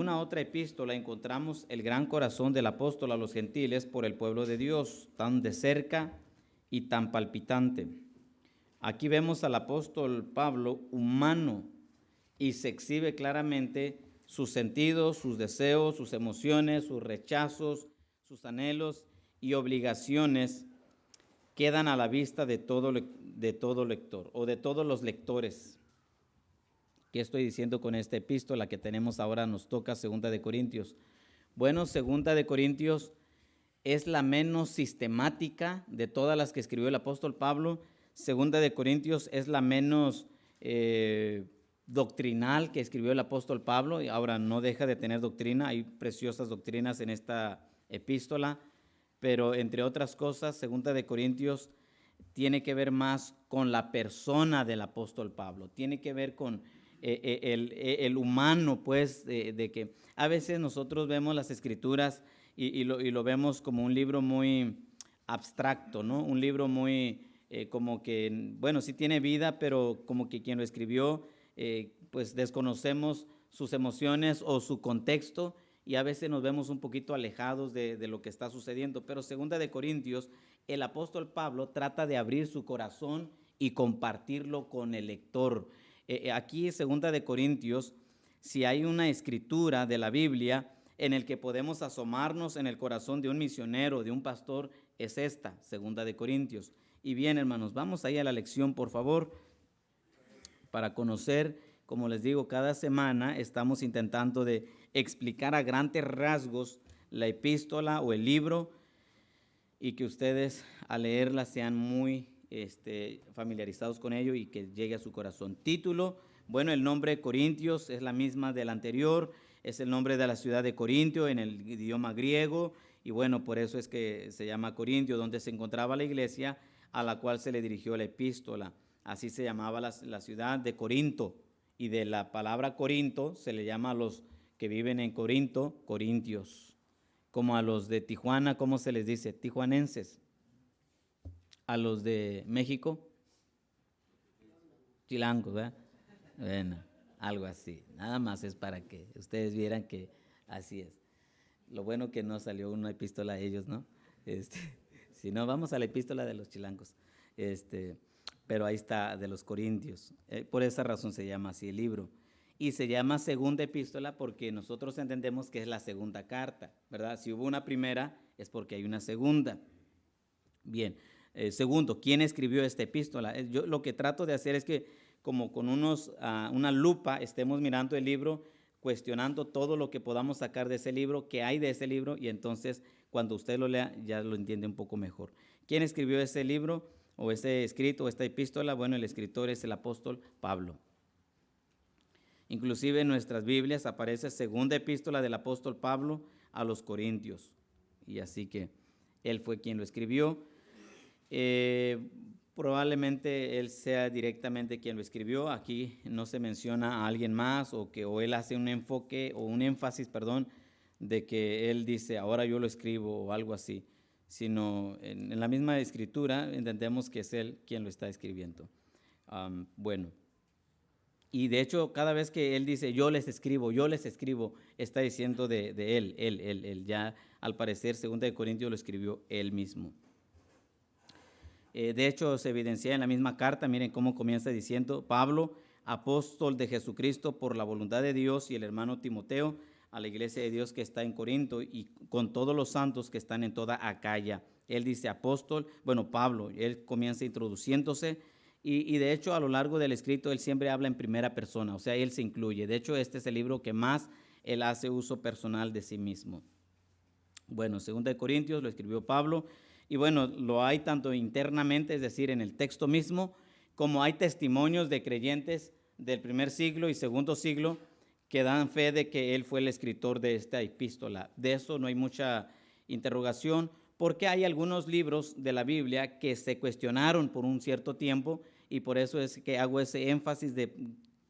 ninguna otra epístola encontramos el gran corazón del apóstol a los gentiles por el pueblo de Dios, tan de cerca y tan palpitante. Aquí vemos al apóstol Pablo humano y se exhibe claramente sus sentidos, sus deseos, sus emociones, sus rechazos, sus anhelos y obligaciones quedan a la vista de todo lector o de todos los lectores. ¿Qué estoy diciendo con esta epístola que tenemos ahora? Nos toca 2 de Corintios. Bueno, 2 de Corintios es la menos sistemática de todas las que escribió el apóstol Pablo. 2 de Corintios es la menos doctrinal que escribió el apóstol Pablo. Y ahora no deja de tener doctrina, hay preciosas doctrinas en esta epístola, pero entre otras cosas, 2 de Corintios tiene que ver más con la persona del apóstol Pablo, tiene que ver con el humano, pues, de que a veces nosotros vemos las escrituras y lo vemos como un libro muy abstracto, ¿no? Un libro muy como que, bueno, sí tiene vida, pero como que quien lo escribió, pues desconocemos sus emociones o su contexto y a veces nos vemos un poquito alejados de lo que está sucediendo. Pero 2 de Corintios, el apóstol Pablo trata de abrir su corazón y compartirlo con el lector. Aquí, 2 de Corintios, si hay una escritura de la Biblia en el que podemos asomarnos en el corazón de un misionero, de un pastor, es esta, 2 de Corintios. Y bien, hermanos, vamos ahí a la lección, por favor, para conocer, como les digo, cada semana estamos intentando de explicar a grandes rasgos la epístola o el libro y que ustedes al leerla sean muy familiarizados con ello y que llegue a su corazón. Título, bueno, el nombre Corintios es la misma del anterior, es el nombre de la ciudad de Corintio en el idioma griego y bueno, por eso es que se llama Corintio, donde se encontraba la iglesia a la cual se le dirigió la epístola. Así se llamaba la ciudad de Corinto y de la palabra Corinto se le llama a los que viven en Corinto, corintios, como a los de Tijuana, ¿cómo se les dice? Tijuanenses. A los de México, chilangos, ¿verdad? Bueno, algo así. Nada más es para que ustedes vieran que así es. Lo bueno que no salió una epístola a ellos, ¿no? Si no, vamos a la epístola de los chilangos. Pero ahí está, de los corintios. Por esa razón se llama así el libro. Y se llama segunda epístola porque nosotros entendemos que es la segunda carta, ¿verdad? Si hubo una primera, es porque hay una segunda. Bien. Segundo, ¿quién escribió esta epístola? Yo lo que trato de hacer es que como con una lupa estemos mirando el libro, cuestionando todo lo que podamos sacar de ese libro, qué hay de ese libro, y entonces cuando usted lo lea ya lo entiende un poco mejor. ¿Quién escribió ese libro o ese escrito, esta epístola? Bueno, el escritor es el apóstol Pablo. Inclusive en nuestras Biblias aparece segunda epístola del apóstol Pablo a los Corintios, y así que él fue quien lo escribió. Probablemente él sea directamente quien lo escribió. Aquí no se menciona a alguien más o él hace un enfoque o un énfasis, perdón, de que él dice ahora yo lo escribo o algo así, sino en la misma escritura entendemos que es él quien lo está escribiendo. Bueno, y de hecho cada vez que él dice yo les escribo, está diciendo de él. Ya al parecer 2 de Corintios lo escribió él mismo. De hecho, se evidencia en la misma carta, miren cómo comienza diciendo, Pablo, apóstol de Jesucristo por la voluntad de Dios, y el hermano Timoteo, a la iglesia de Dios que está en Corinto, y con todos los santos que están en toda Acaya. Él dice apóstol, bueno, Pablo, él comienza introduciéndose, y de hecho a lo largo del escrito él siempre habla en primera persona, o sea, él se incluye. De hecho, este es el libro que más él hace uso personal de sí mismo. Bueno, 2 de Corintios lo escribió Pablo. Y bueno, lo hay tanto internamente, es decir, en el texto mismo, como hay testimonios de creyentes del primer siglo y segundo siglo que dan fe de que él fue el escritor de esta epístola. De eso no hay mucha interrogación, porque hay algunos libros de la Biblia que se cuestionaron por un cierto tiempo y por eso es que hago ese énfasis de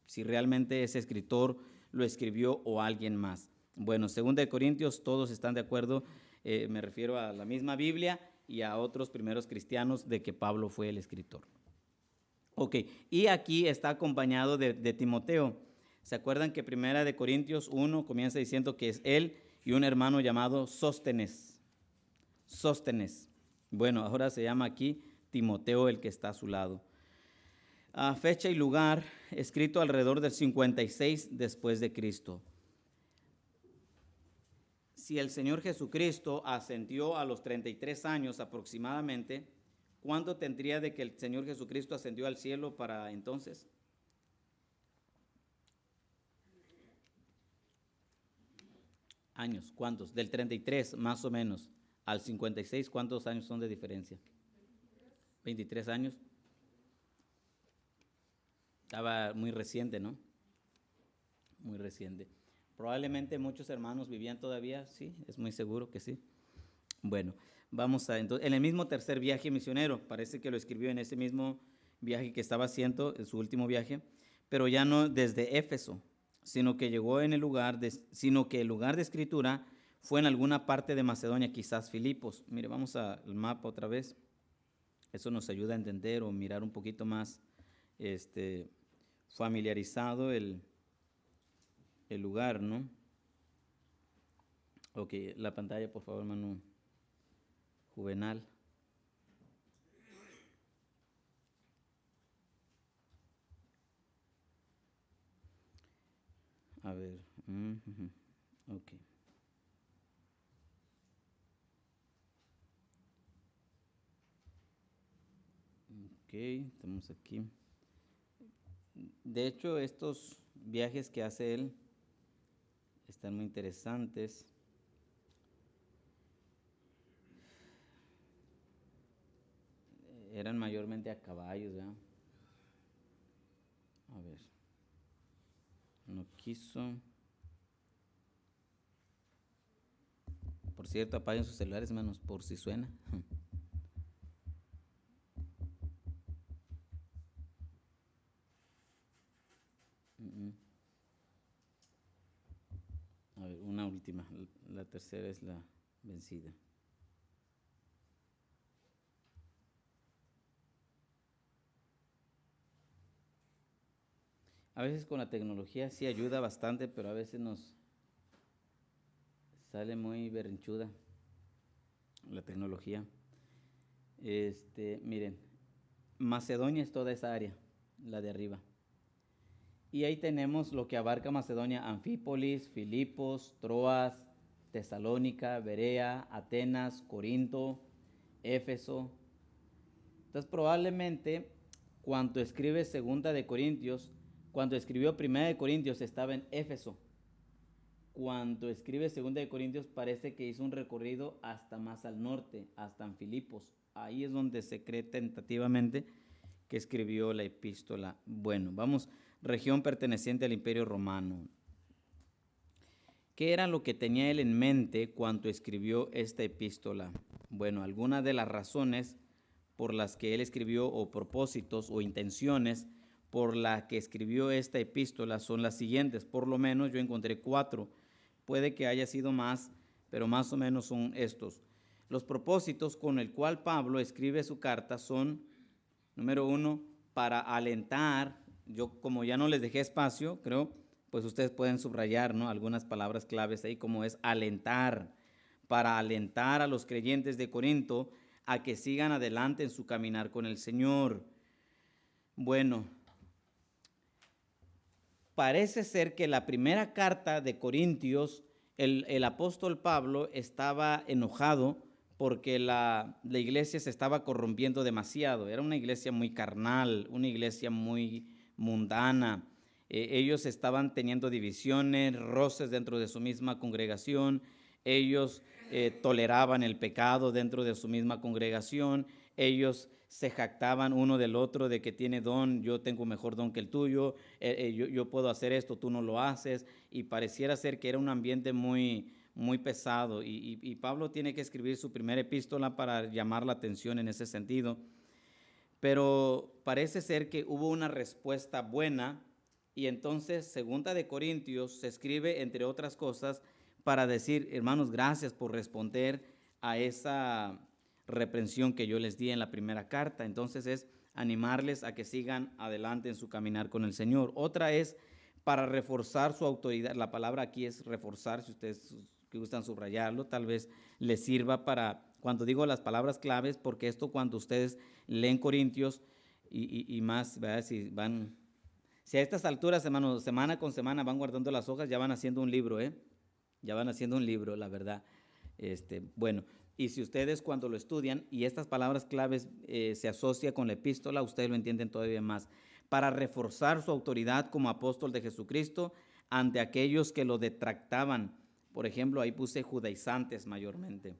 si realmente ese escritor lo escribió o alguien más. Bueno, 2 de Corintios, todos están de acuerdo, me refiero a la misma Biblia y a otros primeros cristianos de que Pablo fue el escritor. Ok, y aquí está acompañado de Timoteo. ¿Se acuerdan que Primera de Corintios 1 comienza diciendo que es él y un hermano llamado Sóstenes? Sóstenes. Bueno, ahora se llama aquí Timoteo, el que está a su lado. Fecha y lugar, escrito alrededor del 56 después de Cristo. Si el Señor Jesucristo ascendió a los 33 años aproximadamente, ¿cuánto tendría de que el Señor Jesucristo ascendió al cielo para entonces? Años, ¿cuántos? Del 33 más o menos al 56, ¿cuántos años son de diferencia? 23 años. Estaba muy reciente, ¿no? Muy reciente. Probablemente muchos hermanos vivían todavía, sí, es muy seguro que sí. Bueno, vamos a, entonces, en el mismo tercer viaje misionero, parece que lo escribió en ese mismo viaje que estaba haciendo, en su último viaje, pero ya no desde Éfeso, sino que llegó en el lugar, sino que el lugar de escritura fue en alguna parte de Macedonia, quizás Filipos. Mire, vamos al mapa otra vez. Eso nos ayuda a entender o mirar un poquito más familiarizado el lugar, ¿no? Ok, la pantalla, por favor, hermano Juvenal. A ver, ok. Ok, estamos aquí. De hecho, estos viajes que hace él están muy interesantes. Eran mayormente a caballos, ¿verdad? A ver. No quiso. Por cierto, apaguen sus celulares, hermanos, por si suena. A ver, una última. La tercera es la vencida. A veces con la tecnología sí ayuda bastante, pero a veces nos sale muy berrinchuda la tecnología. Miren, Macedonia es toda esa área, la de arriba. Y ahí tenemos lo que abarca Macedonia: Anfípolis, Filipos, Troas, Tesalónica, Berea, Atenas, Corinto, Éfeso. Entonces probablemente cuando escribe Segunda de Corintios, cuando escribió Primera de Corintios estaba en Éfeso. Cuando escribe Segunda de Corintios parece que hizo un recorrido hasta más al norte, hasta en Filipos. Ahí es donde se cree tentativamente que escribió la epístola. Bueno, vamos, región perteneciente al Imperio Romano. ¿Qué era lo que tenía él en mente cuando escribió esta epístola? Bueno, algunas de las razones por las que él escribió, o propósitos o intenciones por las que escribió esta epístola son las siguientes. Por lo menos yo encontré 4. Puede que haya sido más, pero más o menos son estos. Los propósitos con el cual Pablo escribe su carta son: número 1, para alentar. Yo, como ya no les dejé espacio, creo, pues ustedes pueden subrayar, ¿no?, algunas palabras claves ahí, como es alentar, para alentar a los creyentes de Corinto a que sigan adelante en su caminar con el Señor. Bueno, parece ser que la primera carta de Corintios, el apóstol Pablo estaba enojado porque la iglesia se estaba corrompiendo demasiado. Era una iglesia muy carnal, una iglesia muy mundana. Ellos estaban teniendo divisiones, roces dentro de su misma congregación. Ellos toleraban el pecado dentro de su misma congregación. Ellos se jactaban uno del otro de que tiene don, yo tengo mejor don que el tuyo, yo puedo hacer esto, tú no lo haces, y pareciera ser que era un ambiente muy, muy pesado, y Pablo tiene que escribir su primera epístola para llamar la atención en ese sentido. Pero parece ser que hubo una respuesta buena, y entonces Segunda de Corintios se escribe, entre otras cosas, para decir: hermanos, gracias por responder a esa reprensión que yo les di en la primera carta. Entonces es animarles a que sigan adelante en su caminar con el Señor. Otra es para reforzar su autoridad. La palabra aquí es reforzar, si ustedes que gustan subrayarlo, tal vez les sirva para, cuando digo las palabras claves, porque esto cuando ustedes leen Corintios y más, ¿verdad? Si a estas alturas, hermanos, semana con semana van guardando las hojas, ya van haciendo un libro, ¿eh? Ya van haciendo un libro, la verdad. Bueno, y si ustedes cuando lo estudian y estas palabras claves se asocia con la epístola, ustedes lo entienden todavía más. Para reforzar su autoridad como apóstol de Jesucristo ante aquellos que lo detractaban. Por ejemplo, ahí puse judaizantes mayormente.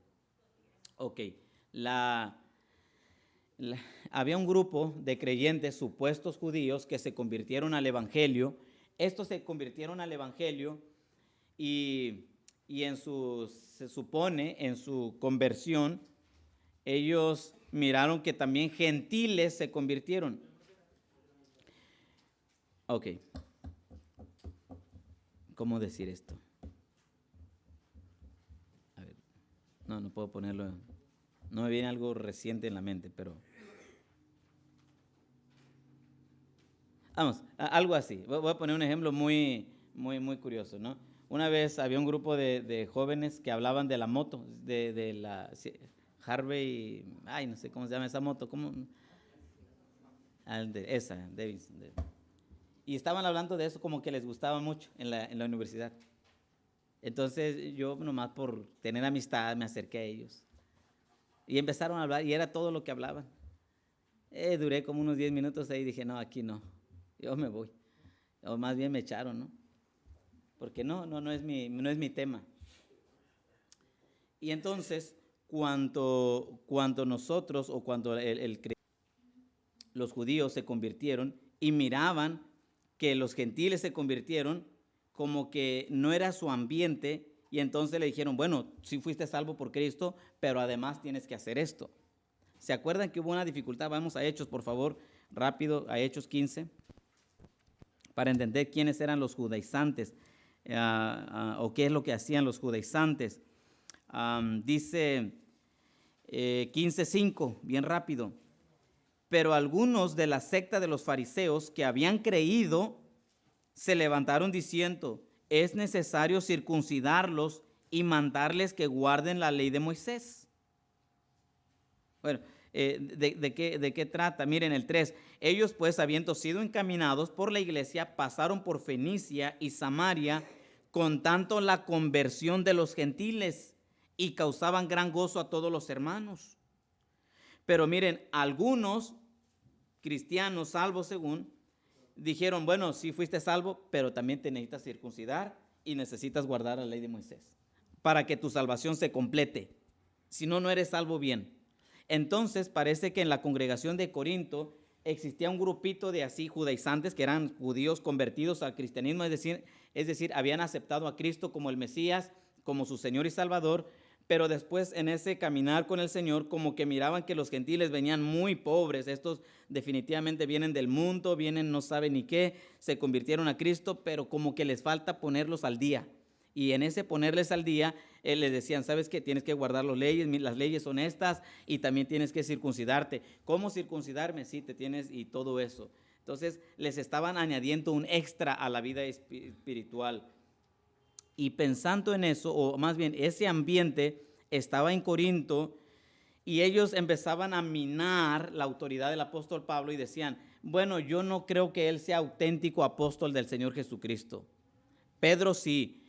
Ok, había un grupo de creyentes, supuestos judíos, que se convirtieron al evangelio. Estos se convirtieron al evangelio y se supone, en su conversión, ellos miraron que también gentiles se convirtieron. Ok, ¿cómo decir esto? A ver, no puedo ponerlo, no me viene algo reciente en la mente, pero vamos, algo así. Voy a poner un ejemplo muy curioso, ¿no? Una vez había un grupo de jóvenes que hablaban de la moto, de la Harvey, ay, no sé cómo se llama esa moto, ¿cómo? Esa, Davidson. Y estaban hablando de eso como que les gustaba mucho en la universidad. Entonces yo nomás por tener amistad me acerqué a ellos. Y empezaron a hablar y era todo lo que hablaban. Duré como unos 10 minutos ahí y dije, no, aquí no, yo me voy. O más bien me echaron, ¿no? Porque no es mi tema. Y entonces, cuando nosotros o cuando los judíos se convirtieron y miraban que los gentiles se convirtieron, como que no era su ambiente, y entonces le dijeron, bueno, sí fuiste salvo por Cristo, pero además tienes que hacer esto. ¿Se acuerdan que hubo una dificultad? Vamos a Hechos, por favor, rápido, a Hechos 15, para entender quiénes eran los judaizantes, o qué es lo que hacían los judaizantes. Dice 15:5, bien rápido. Pero algunos de la secta de los fariseos que habían creído se levantaron diciendo, es necesario circuncidarlos y mandarles que guarden la ley de Moisés. Bueno, ¿de qué trata? Miren el 3. Ellos pues, habiendo sido encaminados por la iglesia, pasaron por Fenicia y Samaria, contando la conversión de los gentiles, y causaban gran gozo a todos los hermanos. Pero miren, algunos cristianos salvos según, dijeron, bueno, sí fuiste salvo, pero también te necesitas circuncidar y necesitas guardar la ley de Moisés para que tu salvación se complete. Si no, no eres salvo bien. Entonces parece que en la congregación de Corinto existía un grupito de así judaizantes que eran judíos convertidos al cristianismo, es decir, habían aceptado a Cristo como el Mesías, como su Señor y Salvador, pero después en ese caminar con el Señor como que miraban que los gentiles venían muy pobres, estos definitivamente vienen del mundo, vienen no saben ni qué, se convirtieron a Cristo, pero como que les falta ponerlos al día. Y en ese ponerles al día, les decían, ¿sabes qué? Tienes que guardar las leyes son estas, y también tienes que circuncidarte. ¿Cómo circuncidarme? Sí, te tienes, y todo eso. Entonces, les estaban añadiendo un extra a la vida espiritual. Y pensando en eso, o más bien ese ambiente estaba en Corinto, y ellos empezaban a minar la autoridad del apóstol Pablo y decían, bueno, yo no creo que él sea auténtico apóstol del Señor Jesucristo. Pedro sí,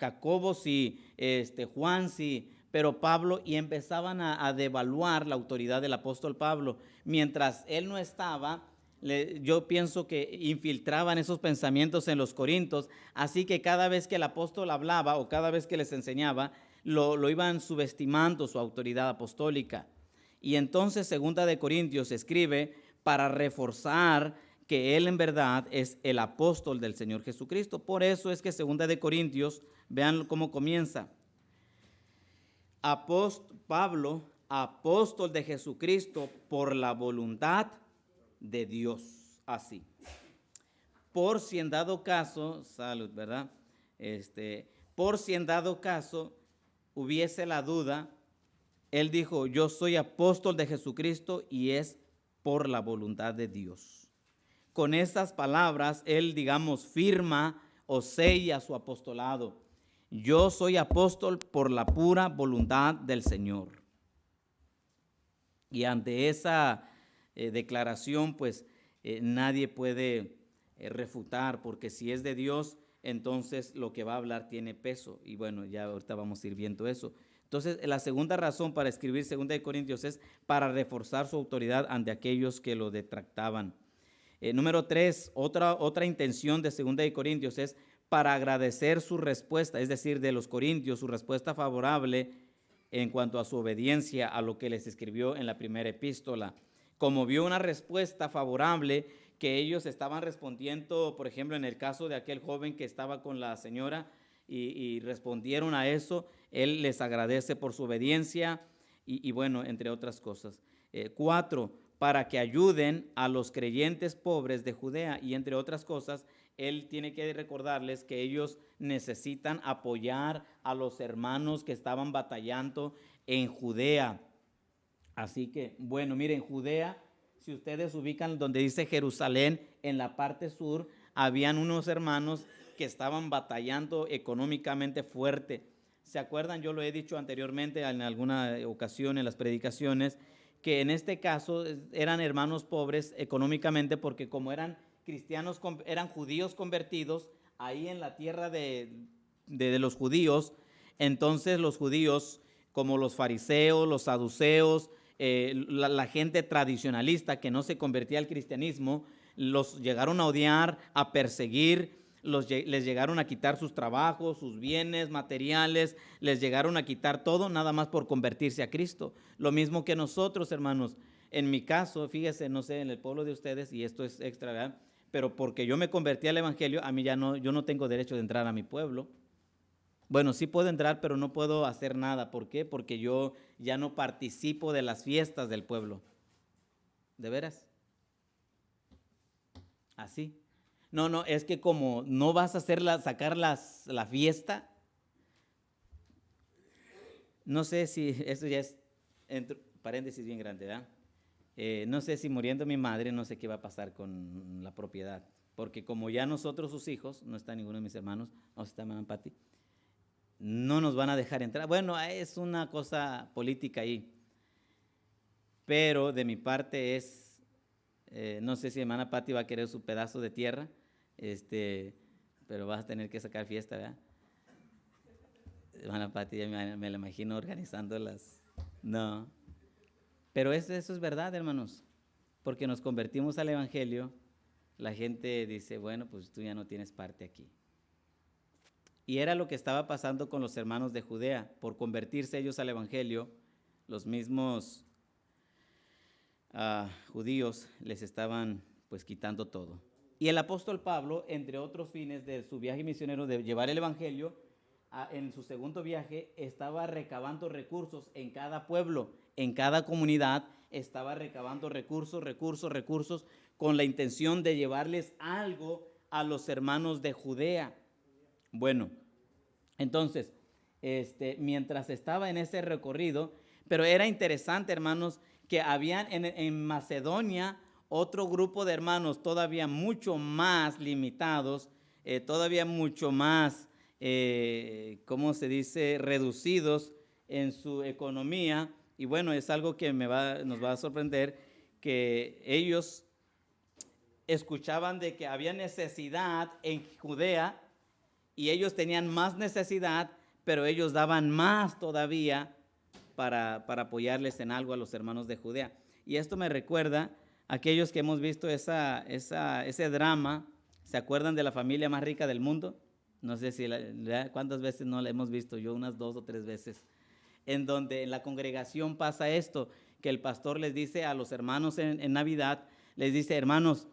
Jacobo sí, Juan sí, pero Pablo, y empezaban a devaluar la autoridad del apóstol Pablo. Mientras él no estaba, yo pienso que infiltraban esos pensamientos en los corintios, así que cada vez que el apóstol hablaba o cada vez que les enseñaba, lo iban subestimando su autoridad apostólica. Y entonces Segunda de Corintios escribe para reforzar que él en verdad es el apóstol del Señor Jesucristo. Por eso es que Segunda de Corintios, vean cómo comienza. Pablo, apóstol de Jesucristo por la voluntad de Dios. Así. Por si en dado caso, salud, ¿verdad? Por si en dado caso hubiese la duda, él dijo, yo soy apóstol de Jesucristo y es por la voluntad de Dios. con esas palabras, él, digamos, firma o sella su apostolado. Yo soy apóstol por la pura voluntad del Señor. Y ante esa declaración, pues nadie puede refutar, porque si es de Dios, entonces lo que va a hablar tiene peso. Y bueno, ya ahorita vamos a ir viendo eso. Entonces, la segunda razón para escribir 2 Corintios es para reforzar su autoridad ante aquellos que lo detractaban. Número 3, otra intención de 2 Corintios es para agradecer su respuesta, es decir, de los corintios, su respuesta favorable en cuanto a su obediencia a lo que les escribió en la primera epístola. Como vio una respuesta favorable que ellos estaban respondiendo, por ejemplo, en el caso de aquel joven que estaba con la señora y respondieron a eso, él les agradece por su obediencia y bueno, entre otras cosas. 4, para que ayuden a los creyentes pobres de Judea y entre otras cosas, él tiene que recordarles que ellos necesitan apoyar a los hermanos que estaban batallando en Judea. Así que, bueno, miren, Judea, si ustedes ubican donde dice Jerusalén, en la parte sur, habían unos hermanos que estaban batallando económicamente fuerte. ¿Se acuerdan? Yo lo he dicho anteriormente en alguna ocasión en las predicaciones, que en este caso eran hermanos pobres económicamente porque como eran cristianos, eran judíos convertidos ahí en la tierra de los judíos, entonces los judíos, como los fariseos, los saduceos, la gente tradicionalista que no se convertía al cristianismo, los llegaron a odiar, a perseguir, les llegaron a quitar sus trabajos, sus bienes materiales, les llegaron a quitar todo nada más por convertirse a Cristo. Lo mismo que nosotros, hermanos. En mi caso, fíjese, no sé, en el pueblo de ustedes, y esto es extra, ¿verdad? Pero porque yo me convertí al evangelio, a mí ya no, yo no tengo derecho de entrar a mi pueblo. Bueno, sí puedo entrar, pero no puedo hacer nada. ¿Por qué? Porque yo ya no participo de las fiestas del pueblo. ¿De veras? Así. No, es que como no vas a sacar la fiesta, no sé si, eso ya es, entre paréntesis bien grande, ¿verdad? No sé si muriendo mi madre, no sé qué va a pasar con la propiedad. Porque como ya nosotros, sus hijos, no está ninguno de mis hermanos, no está mi mamá Pati, no nos van a dejar entrar. Bueno, es una cosa política ahí. Pero de mi parte es, no sé si hermana Pati va a querer su pedazo de tierra, pero vas a tener que sacar fiesta, ¿verdad? Hermana Pati, ya me la imagino organizando las. No. Pero eso es verdad, hermanos. Porque nos convertimos al evangelio, la gente dice, bueno, pues tú ya no tienes parte aquí. Y era lo que estaba pasando con los hermanos de Judea. Por convertirse ellos al evangelio, los mismos judíos les estaban pues quitando todo. Y el apóstol Pablo, entre otros fines de su viaje misionero de llevar el evangelio, en su segundo viaje estaba recabando recursos en cada pueblo, en cada comunidad, estaba recabando recursos, con la intención de llevarles algo a los hermanos de Judea. Bueno, entonces, mientras estaba en ese recorrido, pero era interesante, hermanos, que habían en Macedonia otro grupo de hermanos todavía mucho más limitados, todavía mucho más, ¿cómo se dice?, reducidos en su economía. Y bueno, es algo que nos va a sorprender, que ellos escuchaban de que había necesidad en Judea y ellos tenían más necesidad, pero ellos daban más todavía para apoyarles en algo a los hermanos de Judea. Y esto me recuerda a aquellos que hemos visto ese drama. ¿Se acuerdan de la familia más rica del mundo? No sé si cuántas veces no la hemos visto, yo unas 2 o 3 veces, en donde en la congregación pasa esto, que el pastor les dice a los hermanos en Navidad, les dice, hermanos,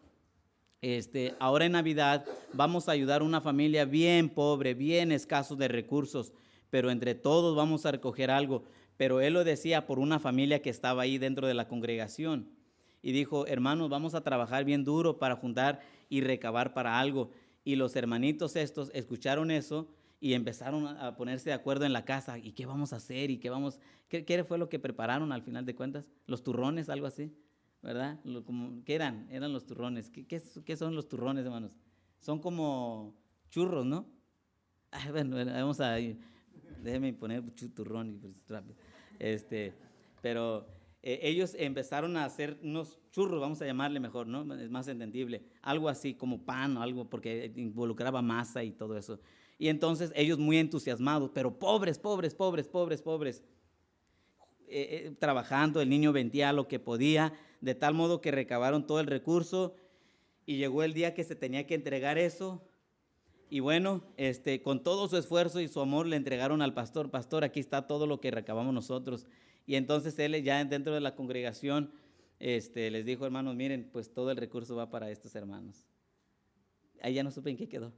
ahora en Navidad vamos a ayudar a una familia bien pobre, bien escasos de recursos, pero entre todos vamos a recoger algo. Pero él lo decía por una familia que estaba ahí dentro de la congregación. Y dijo, hermanos, vamos a trabajar bien duro para juntar y recabar para algo. Y los hermanitos estos escucharon eso y empezaron a ponerse de acuerdo en la casa. ¿Y qué vamos a hacer? ¿Y qué fue lo que prepararon al final de cuentas? ¿Los turrones, algo así? ¿verdad? ¿Qué eran? Eran los turrones. ¿Qué son los turrones, hermanos? Son como churros, ¿no? Ay, bueno, vamos a... Déjenme poner turrón y pues, rápido. Pero ellos empezaron a hacer unos churros, vamos a llamarle mejor, ¿no? Es más entendible. Algo así como pan o algo, porque involucraba masa y todo eso. Y entonces ellos muy entusiasmados, pero pobres, trabajando, el niño vendía lo que podía, de tal modo que recabaron todo el recurso y llegó el día que se tenía que entregar eso. Y bueno, con todo su esfuerzo y su amor le entregaron al pastor. Pastor, aquí está todo lo que recabamos nosotros. Y entonces él ya dentro de la congregación les dijo, hermanos, miren, pues todo el recurso va para estos hermanos. Ahí ya no supe en qué quedó.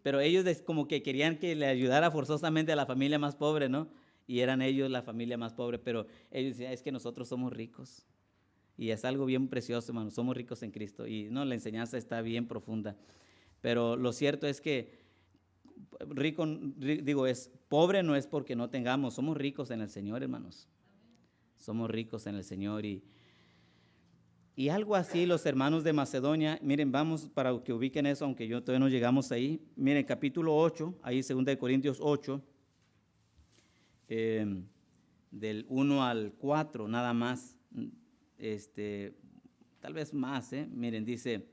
Pero ellos como que querían que le ayudara forzosamente a la familia más pobre, ¿no? Y eran ellos la familia más pobre, pero ellos decían, es que nosotros somos ricos. Y es algo bien precioso, hermanos, somos ricos en Cristo. Y no, la enseñanza está bien profunda. Pero lo cierto es que es pobre no es porque no tengamos, somos ricos en el Señor, hermanos. Somos ricos en el Señor y algo así los hermanos de Macedonia, miren, vamos para que ubiquen eso, aunque yo todavía no llegamos ahí. Miren, capítulo 8, ahí 2 Corintios 8, del 1 al 4, nada más, tal vez más, miren, dice,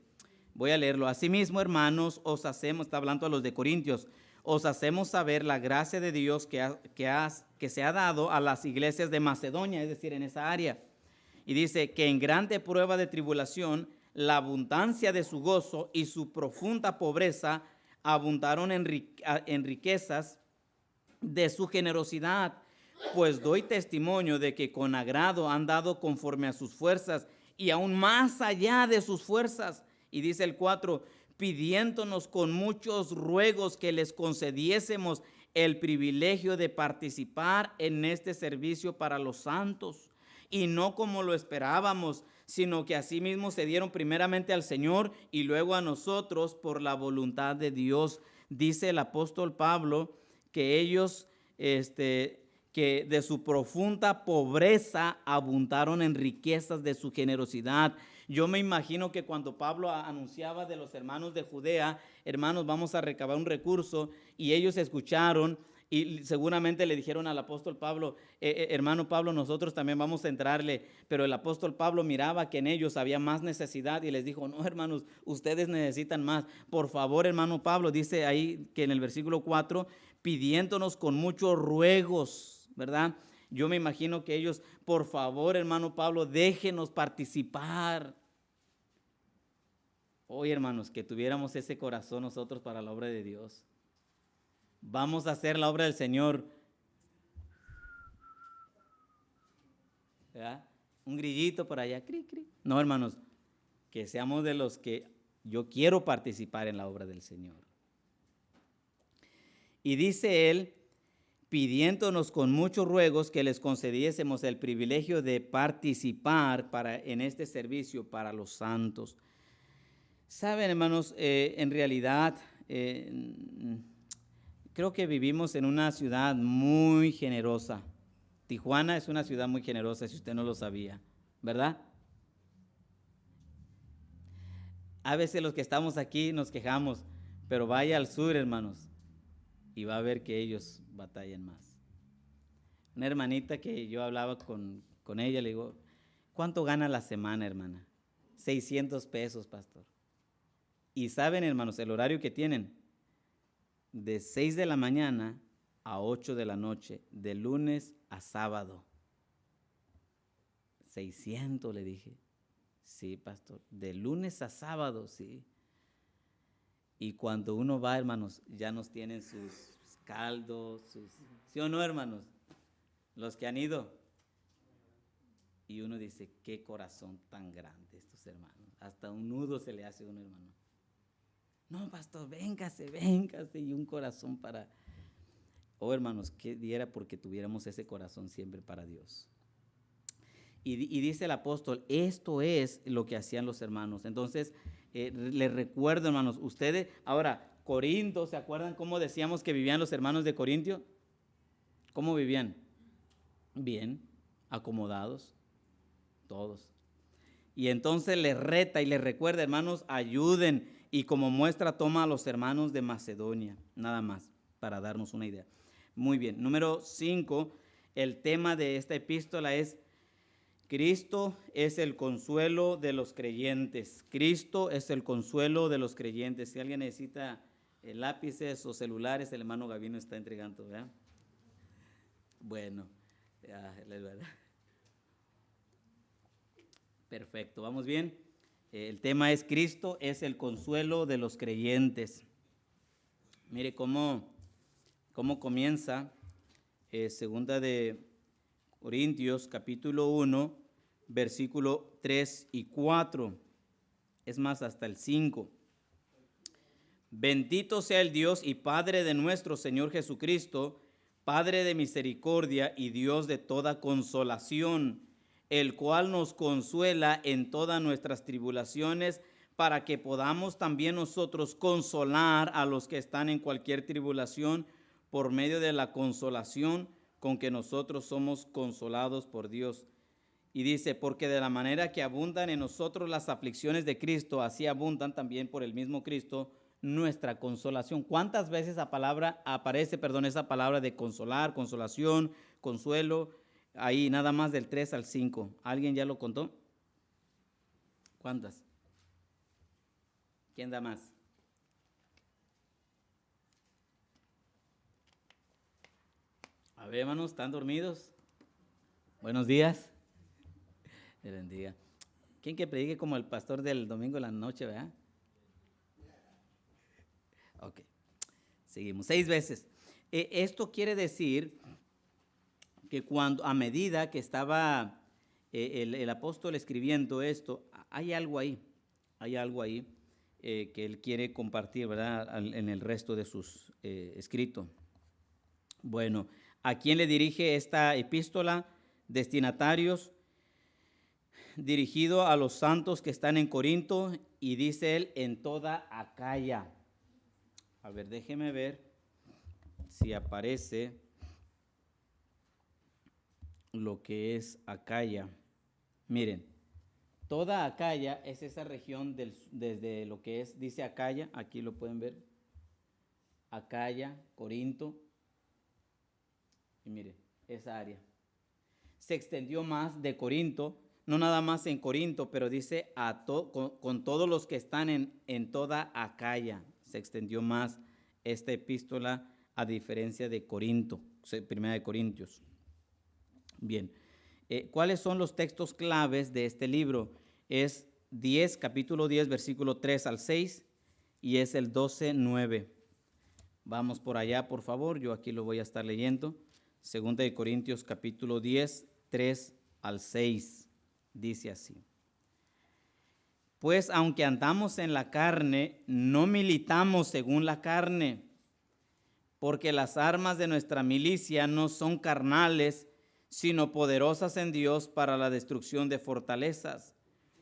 voy a leerlo. Asimismo, hermanos, os hacemos, está hablando a los de Corintios, os hacemos saber la gracia de Dios que se ha dado a las iglesias de Macedonia, es decir, en esa área. Y dice que en grande prueba de tribulación, la abundancia de su gozo y su profunda pobreza abundaron en riquezas de su generosidad. Pues doy testimonio de que con agrado han dado conforme a sus fuerzas y aún más allá de sus fuerzas. Y dice el 4, pidiéndonos con muchos ruegos que les concediésemos el privilegio de participar en este servicio para los santos. Y no como lo esperábamos, sino que asimismo se dieron primeramente al Señor y luego a nosotros por la voluntad de Dios. Dice el apóstol Pablo que ellos, que de su profunda pobreza abundaron en riquezas de su generosidad. Yo me imagino que cuando Pablo anunciaba de los hermanos de Judea, hermanos, vamos a recabar un recurso, y ellos escucharon y seguramente le dijeron al apóstol Pablo, hermano Pablo, nosotros también vamos a entrarle, pero el apóstol Pablo miraba que en ellos había más necesidad y les dijo, no, hermanos, ustedes necesitan más. Por favor, hermano Pablo, dice ahí que en el versículo 4, pidiéndonos con muchos ruegos, ¿verdad? Yo me imagino que ellos, por favor, hermano Pablo, déjenos participar. Hoy, hermanos, que tuviéramos ese corazón nosotros para la obra de Dios. Vamos a hacer la obra del Señor. ¿Verdad? Un grillito por allá, cri, cri. No, hermanos, que seamos de los que yo quiero participar en la obra del Señor. Y dice él, pidiéndonos con muchos ruegos que les concediésemos el privilegio de participar en este servicio para los santos. Saben, hermanos, en realidad, creo que vivimos en una ciudad muy generosa. Tijuana es una ciudad muy generosa, si usted no lo sabía, ¿verdad? A veces los que estamos aquí nos quejamos, pero vaya al sur, hermanos, y va a ver que ellos batallan más. Una hermanita que yo hablaba con ella, le digo, ¿cuánto gana la semana, hermana? 600 pesos, pastor. Y saben, hermanos, el horario que tienen, de 6 de la mañana a 8 de la noche, de lunes a sábado. 600, le dije. Sí, pastor, de lunes a sábado, sí. Y cuando uno va, hermanos, ya nos tienen sus caldos, ¿sí o no, hermanos? Los que han ido. Y uno dice, qué corazón tan grande estos hermanos. Hasta un nudo se le hace a uno, hermano. No, pastor, véngase. Y un corazón para... Oh, hermanos, qué diera porque tuviéramos ese corazón siempre para Dios. Y dice el apóstol, esto es lo que hacían los hermanos. Entonces, les recuerdo, hermanos, ustedes, ahora, Corinto, ¿se acuerdan cómo decíamos que vivían los hermanos de Corintio? ¿Cómo vivían? Bien, acomodados, todos. Y entonces les reta y les recuerda, hermanos, ayuden. Y como muestra toma a los hermanos de Macedonia, nada más, para darnos una idea. Muy bien, número 5, el tema de esta epístola es Cristo es el consuelo de los creyentes. Cristo es el consuelo de los creyentes. Si alguien necesita lápices o celulares, el hermano Gavino está entregando, ¿verdad? Bueno, perfecto, vamos bien. El tema es Cristo es el consuelo de los creyentes. Mire cómo comienza segunda de Corintios capítulo 1, versículo 3 y 4. Es más, hasta el 5. Bendito sea el Dios y Padre de nuestro Señor Jesucristo, Padre de misericordia y Dios de toda consolación, el cual nos consuela en todas nuestras tribulaciones, para que podamos también nosotros consolar a los que están en cualquier tribulación por medio de la consolación con que nosotros somos consolados por Dios. Y dice, porque de la manera que abundan en nosotros las aflicciones de Cristo, así abundan también por el mismo Cristo nuestra consolación. ¿Cuántas veces esa palabra de consolar, consolación, consuelo? Ahí nada más del 3 al 5. ¿Alguien ya lo contó? ¿Cuántas? ¿Quién da más? A ver, hermanos, ¿están dormidos? Buenos días. Dios bendiga. ¿Quién que predique como el pastor del domingo en la noche, verdad? Ok, seguimos. 6 veces. Esto quiere decir que a medida que estaba el apóstol escribiendo esto, hay algo ahí que él quiere compartir, ¿verdad? En el resto de sus escritos. Bueno, ¿a quién le dirige esta epístola? Destinatarios, dirigido a los santos que están en Corinto, y dice él, en toda Acaya. A ver, déjeme ver si aparece lo que es Acaya. Miren, toda Acaya es esa región desde lo que es, dice Acaya, aquí lo pueden ver, Acaya, Corinto, y miren, esa área. Se extendió más de Corinto, no nada más en Corinto, pero dice con todos los que están en toda Acaya. Se extendió más esta epístola a diferencia de Corinto, primera de Corintios. Bien, ¿cuáles son los textos claves de este libro? Es capítulo 10, versículo 3 al 6, y es el 12:9. Vamos por allá, por favor, yo aquí lo voy a estar leyendo. Segunda de Corintios capítulo 10, 3 al 6, dice así. Pues aunque andamos en la carne, no militamos según la carne, porque las armas de nuestra milicia no son carnales, sino poderosas en Dios para la destrucción de fortalezas,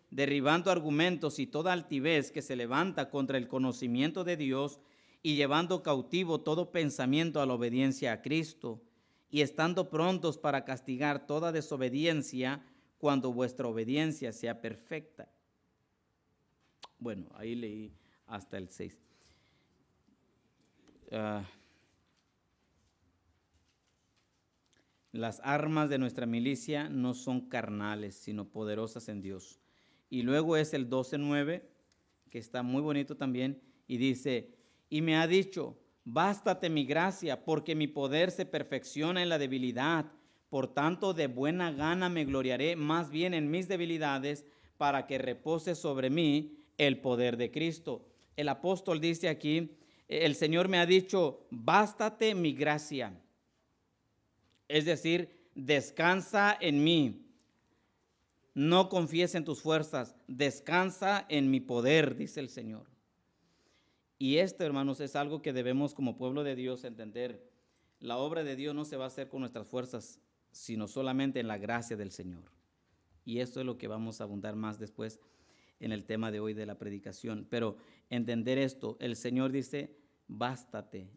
derribando argumentos y toda altivez que se levanta contra el conocimiento de Dios, y llevando cautivo todo pensamiento a la obediencia a Cristo, y estando prontos para castigar toda desobediencia cuando vuestra obediencia sea perfecta. Bueno, ahí leí hasta el 6. Las armas de nuestra milicia no son carnales, sino poderosas en Dios. Y luego es el 12:9, que está muy bonito también, y dice, y me ha dicho, bástate mi gracia, porque mi poder se perfecciona en la debilidad. Por tanto, de buena gana me gloriaré más bien en mis debilidades, para que repose sobre mí el poder de Cristo. El apóstol dice aquí, el Señor me ha dicho, bástate mi gracia. Es decir, descansa en mí. No confíes en tus fuerzas, descansa en mi poder, dice el Señor. Y esto, hermanos, es algo que debemos como pueblo de Dios entender. La obra de Dios no se va a hacer con nuestras fuerzas, sino solamente en la gracia del Señor. Y esto es lo que vamos a abundar más después en el tema de hoy de la predicación. Pero entender esto, el Señor dice, bástete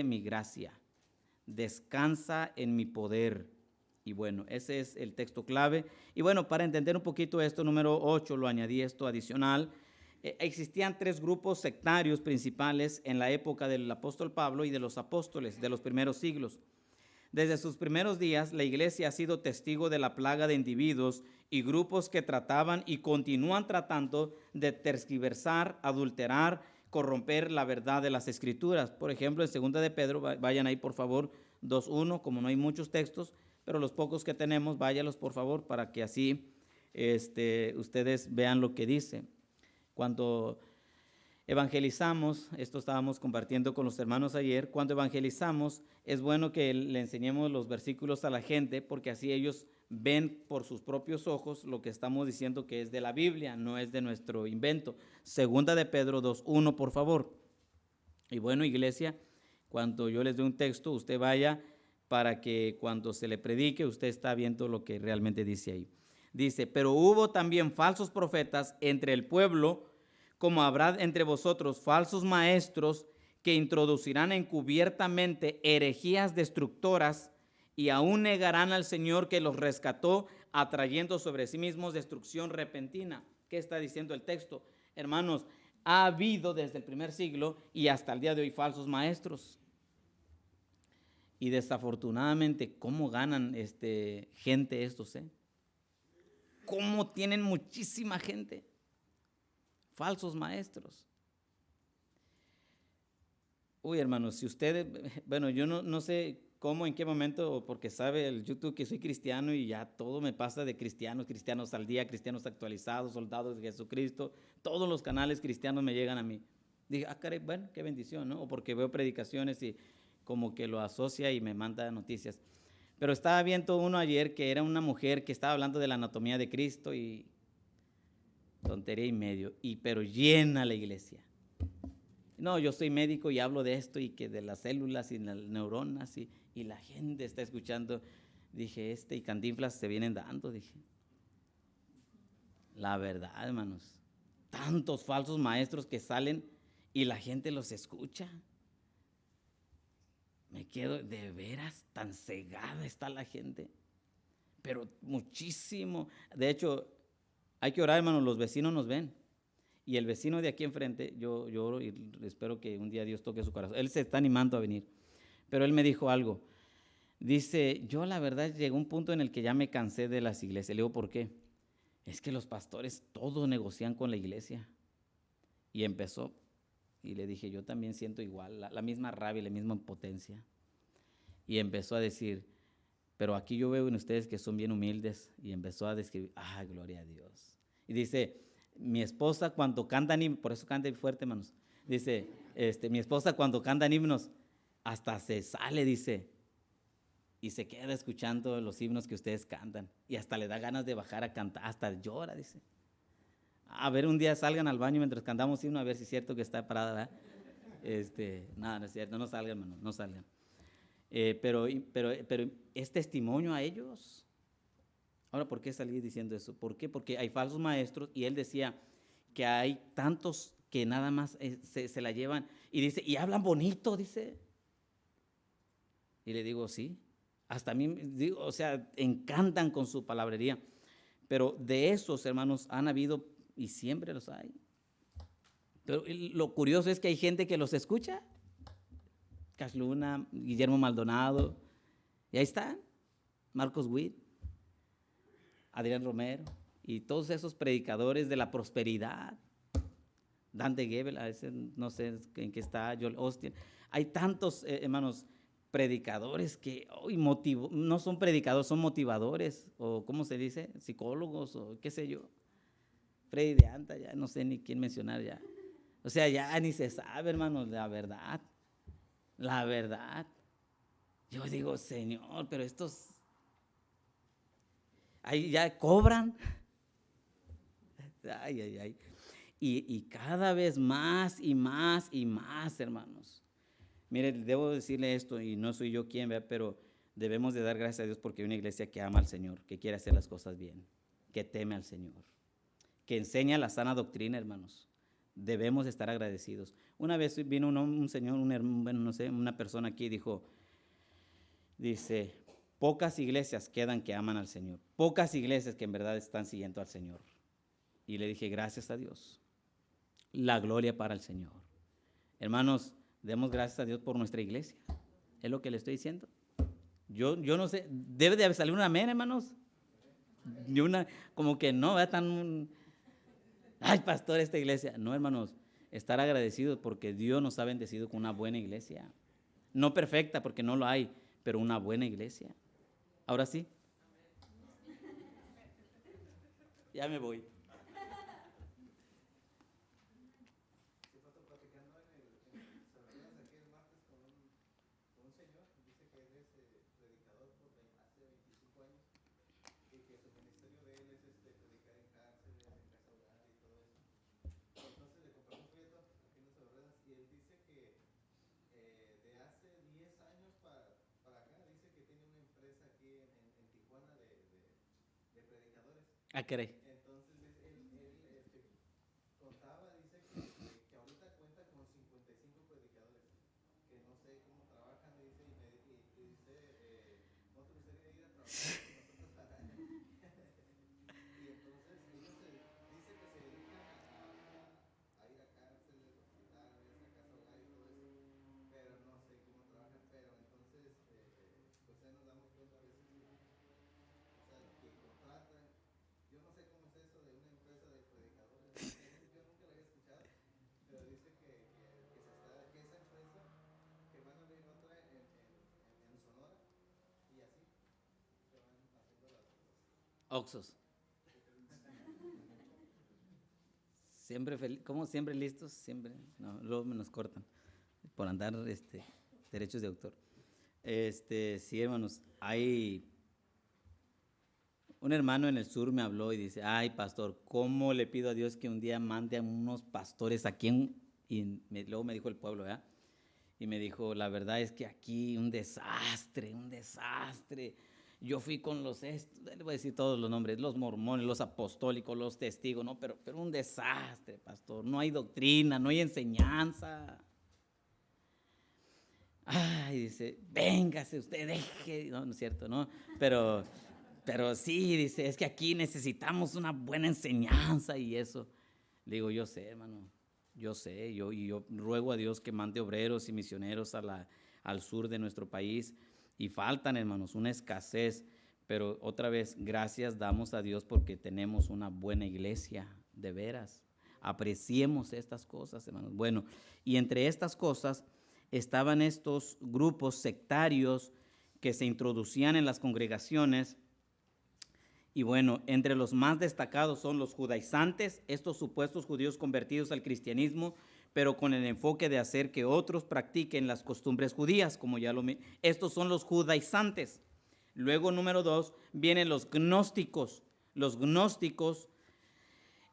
mi gracia, descansa en mi poder. Y bueno, ese es el texto clave. Y bueno, para entender un poquito esto, número 8, lo añadí esto adicional. Existían 3 grupos sectarios principales en la época del apóstol Pablo y de los apóstoles de los primeros siglos. Desde sus primeros días, la iglesia ha sido testigo de la plaga de individuos y grupos que trataban y continúan tratando de tergiversar, adulterar, corromper la verdad de las Escrituras. Por ejemplo, en 2 de Pedro, vayan ahí por favor, 2:1, como no hay muchos textos, pero los pocos que tenemos, váyalos por favor, para que así ustedes vean lo que dice. Cuando evangelizamos, esto estábamos compartiendo con los hermanos ayer, cuando evangelizamos es bueno que le enseñemos los versículos a la gente porque así ellos ven por sus propios ojos lo que estamos diciendo que es de la Biblia, no es de nuestro invento. 2 de Pedro 2:1, por favor. Y bueno, iglesia, cuando yo les doy un texto, usted vaya para que cuando se le predique, usted está viendo lo que realmente dice ahí. Dice, pero hubo también falsos profetas entre el pueblo, como habrá entre vosotros falsos maestros que introducirán encubiertamente herejías destructoras y aún negarán al Señor que los rescató, atrayendo sobre sí mismos destrucción repentina. ¿Qué está diciendo el texto? Hermanos, ha habido desde el primer siglo y hasta el día de hoy falsos maestros. Y desafortunadamente, ¿cómo ganan gente estos? ¿Cómo tienen muchísima gente? Falsos maestros. Uy, hermanos, si ustedes, bueno, yo no sé cómo, en qué momento, porque sabe el YouTube que soy cristiano y ya todo me pasa de cristianos al día, cristianos actualizados, soldados de Jesucristo, todos los canales cristianos me llegan a mí. Dije, caray, bueno, qué bendición, ¿no? O porque veo predicaciones y como que lo asocia y me manda noticias. Pero estaba viendo uno ayer que era una mujer que estaba hablando de la anatomía de Cristo y tontería y medio, pero llena la iglesia. No, yo soy médico y hablo de esto y que de las células y las neuronas y la gente está escuchando. Dije, y Cantinflas se vienen dando, dije. La verdad, hermanos, tantos falsos maestros que salen y la gente los escucha. Me quedo, de veras, tan cegada está la gente. Pero muchísimo. De hecho, hay que orar, hermanos, los vecinos nos ven. Y el vecino de aquí enfrente, yo oro y espero que un día Dios toque su corazón. Él se está animando a venir. Pero él me dijo algo. Dice, yo la verdad llegó un punto en el que ya me cansé de las iglesias. Le digo, ¿por qué? Es que los pastores todos negocian con la iglesia. Y empezó. Y le dije, yo también siento igual, la misma rabia, la misma impotencia. Y empezó a decir, pero aquí yo veo en ustedes que son bien humildes. Y empezó a describir, gloria a Dios. Y dice, mi esposa cuando cantan himnos, por eso canta fuerte, hermanos. Dice, mi esposa cuando cantan himnos, hasta se sale, dice, y se queda escuchando los himnos que ustedes cantan. Y hasta le da ganas de bajar a cantar, hasta llora, dice. A ver, un día salgan al baño mientras cantamos himno, a ver si es cierto que está parada, ¿verdad? Nada, no es cierto, no salgan, hermanos, no salgan. Pero es testimonio a ellos. Ahora, ¿por qué salí diciendo eso? ¿Por qué? Porque hay falsos maestros y él decía que hay tantos que nada más se la llevan y dice, y hablan bonito, dice. Y le digo, sí, hasta a mí, digo, o sea, encantan con su palabrería. Pero de esos, hermanos, han habido y siempre los hay. Pero lo curioso es que hay gente que los escucha. Cash Luna, Guillermo Maldonado, y ahí están, Marcos Witt, Adrián Romero, y todos esos predicadores de la prosperidad, Dante Gebel, a veces no sé en qué está, Joel Osteen. Hay tantos, hermanos, predicadores que hoy no son predicadores, son motivadores, o ¿cómo se dice? Psicólogos, o qué sé yo. Freddy de Anta, ya no sé ni quién mencionar ya. O sea, ya ni se sabe, hermanos, la verdad. La verdad. Yo digo, Señor, pero estos ahí ya cobran. Ay. Y cada vez más y más y más, hermanos. Mire, debo decirle esto, y no soy yo quien, pero debemos de dar gracias a Dios porque hay una iglesia que ama al Señor, que quiere hacer las cosas bien, que teme al Señor, que enseña la sana doctrina, hermanos. Debemos estar agradecidos. Una vez vino un señor, una persona aquí y dice, pocas iglesias quedan que aman al Señor. Pocas iglesias que en verdad están siguiendo al Señor. Y le dije, gracias a Dios. La gloria para el Señor. Hermanos, demos gracias a Dios por nuestra iglesia. Es lo que le estoy diciendo. Yo no sé, debe de salir un amén, hermanos. Ni una, como que no, ¿verdad? Tan, ay, pastor, esta iglesia. No, hermanos, estar agradecidos porque Dios nos ha bendecido con una buena iglesia. No perfecta, porque no lo hay, pero una buena iglesia. Ahora sí. Ya me voy. Ah, caray. Oxos. Siempre feliz, como siempre listos, siempre, no, luego me nos cortan por andar derechos de autor. Sí, hermanos, hay un hermano en el sur me habló y dice, ay, pastor, ¿cómo le pido a Dios que un día mande a unos pastores aquí luego me dijo el pueblo, ¿verdad? Y me dijo, la verdad es que aquí un desastre, un desastre. Yo fui con le voy a decir todos los nombres, los mormones, los apostólicos, los testigos, no, pero un desastre, pastor. No hay doctrina, no hay enseñanza. Ay, dice, véngase usted, deje. No, no es cierto, ¿no? Pero sí, dice, es que aquí necesitamos una buena enseñanza y eso. Le digo, yo sé, hermano, yo sé, yo ruego a Dios que mande obreros y misioneros al sur de nuestro país. Y faltan, hermanos, una escasez, pero otra vez, gracias damos a Dios porque tenemos una buena iglesia, de veras. Apreciemos estas cosas, hermanos. Bueno, y entre estas cosas estaban estos grupos sectarios que se introducían en las congregaciones. Y bueno, entre los más destacados son los judaizantes, estos supuestos judíos convertidos al cristianismo, pero con el enfoque de hacer que otros practiquen las costumbres judías, como ya estos son los judaizantes. Luego, número 2, vienen los gnósticos. Los gnósticos,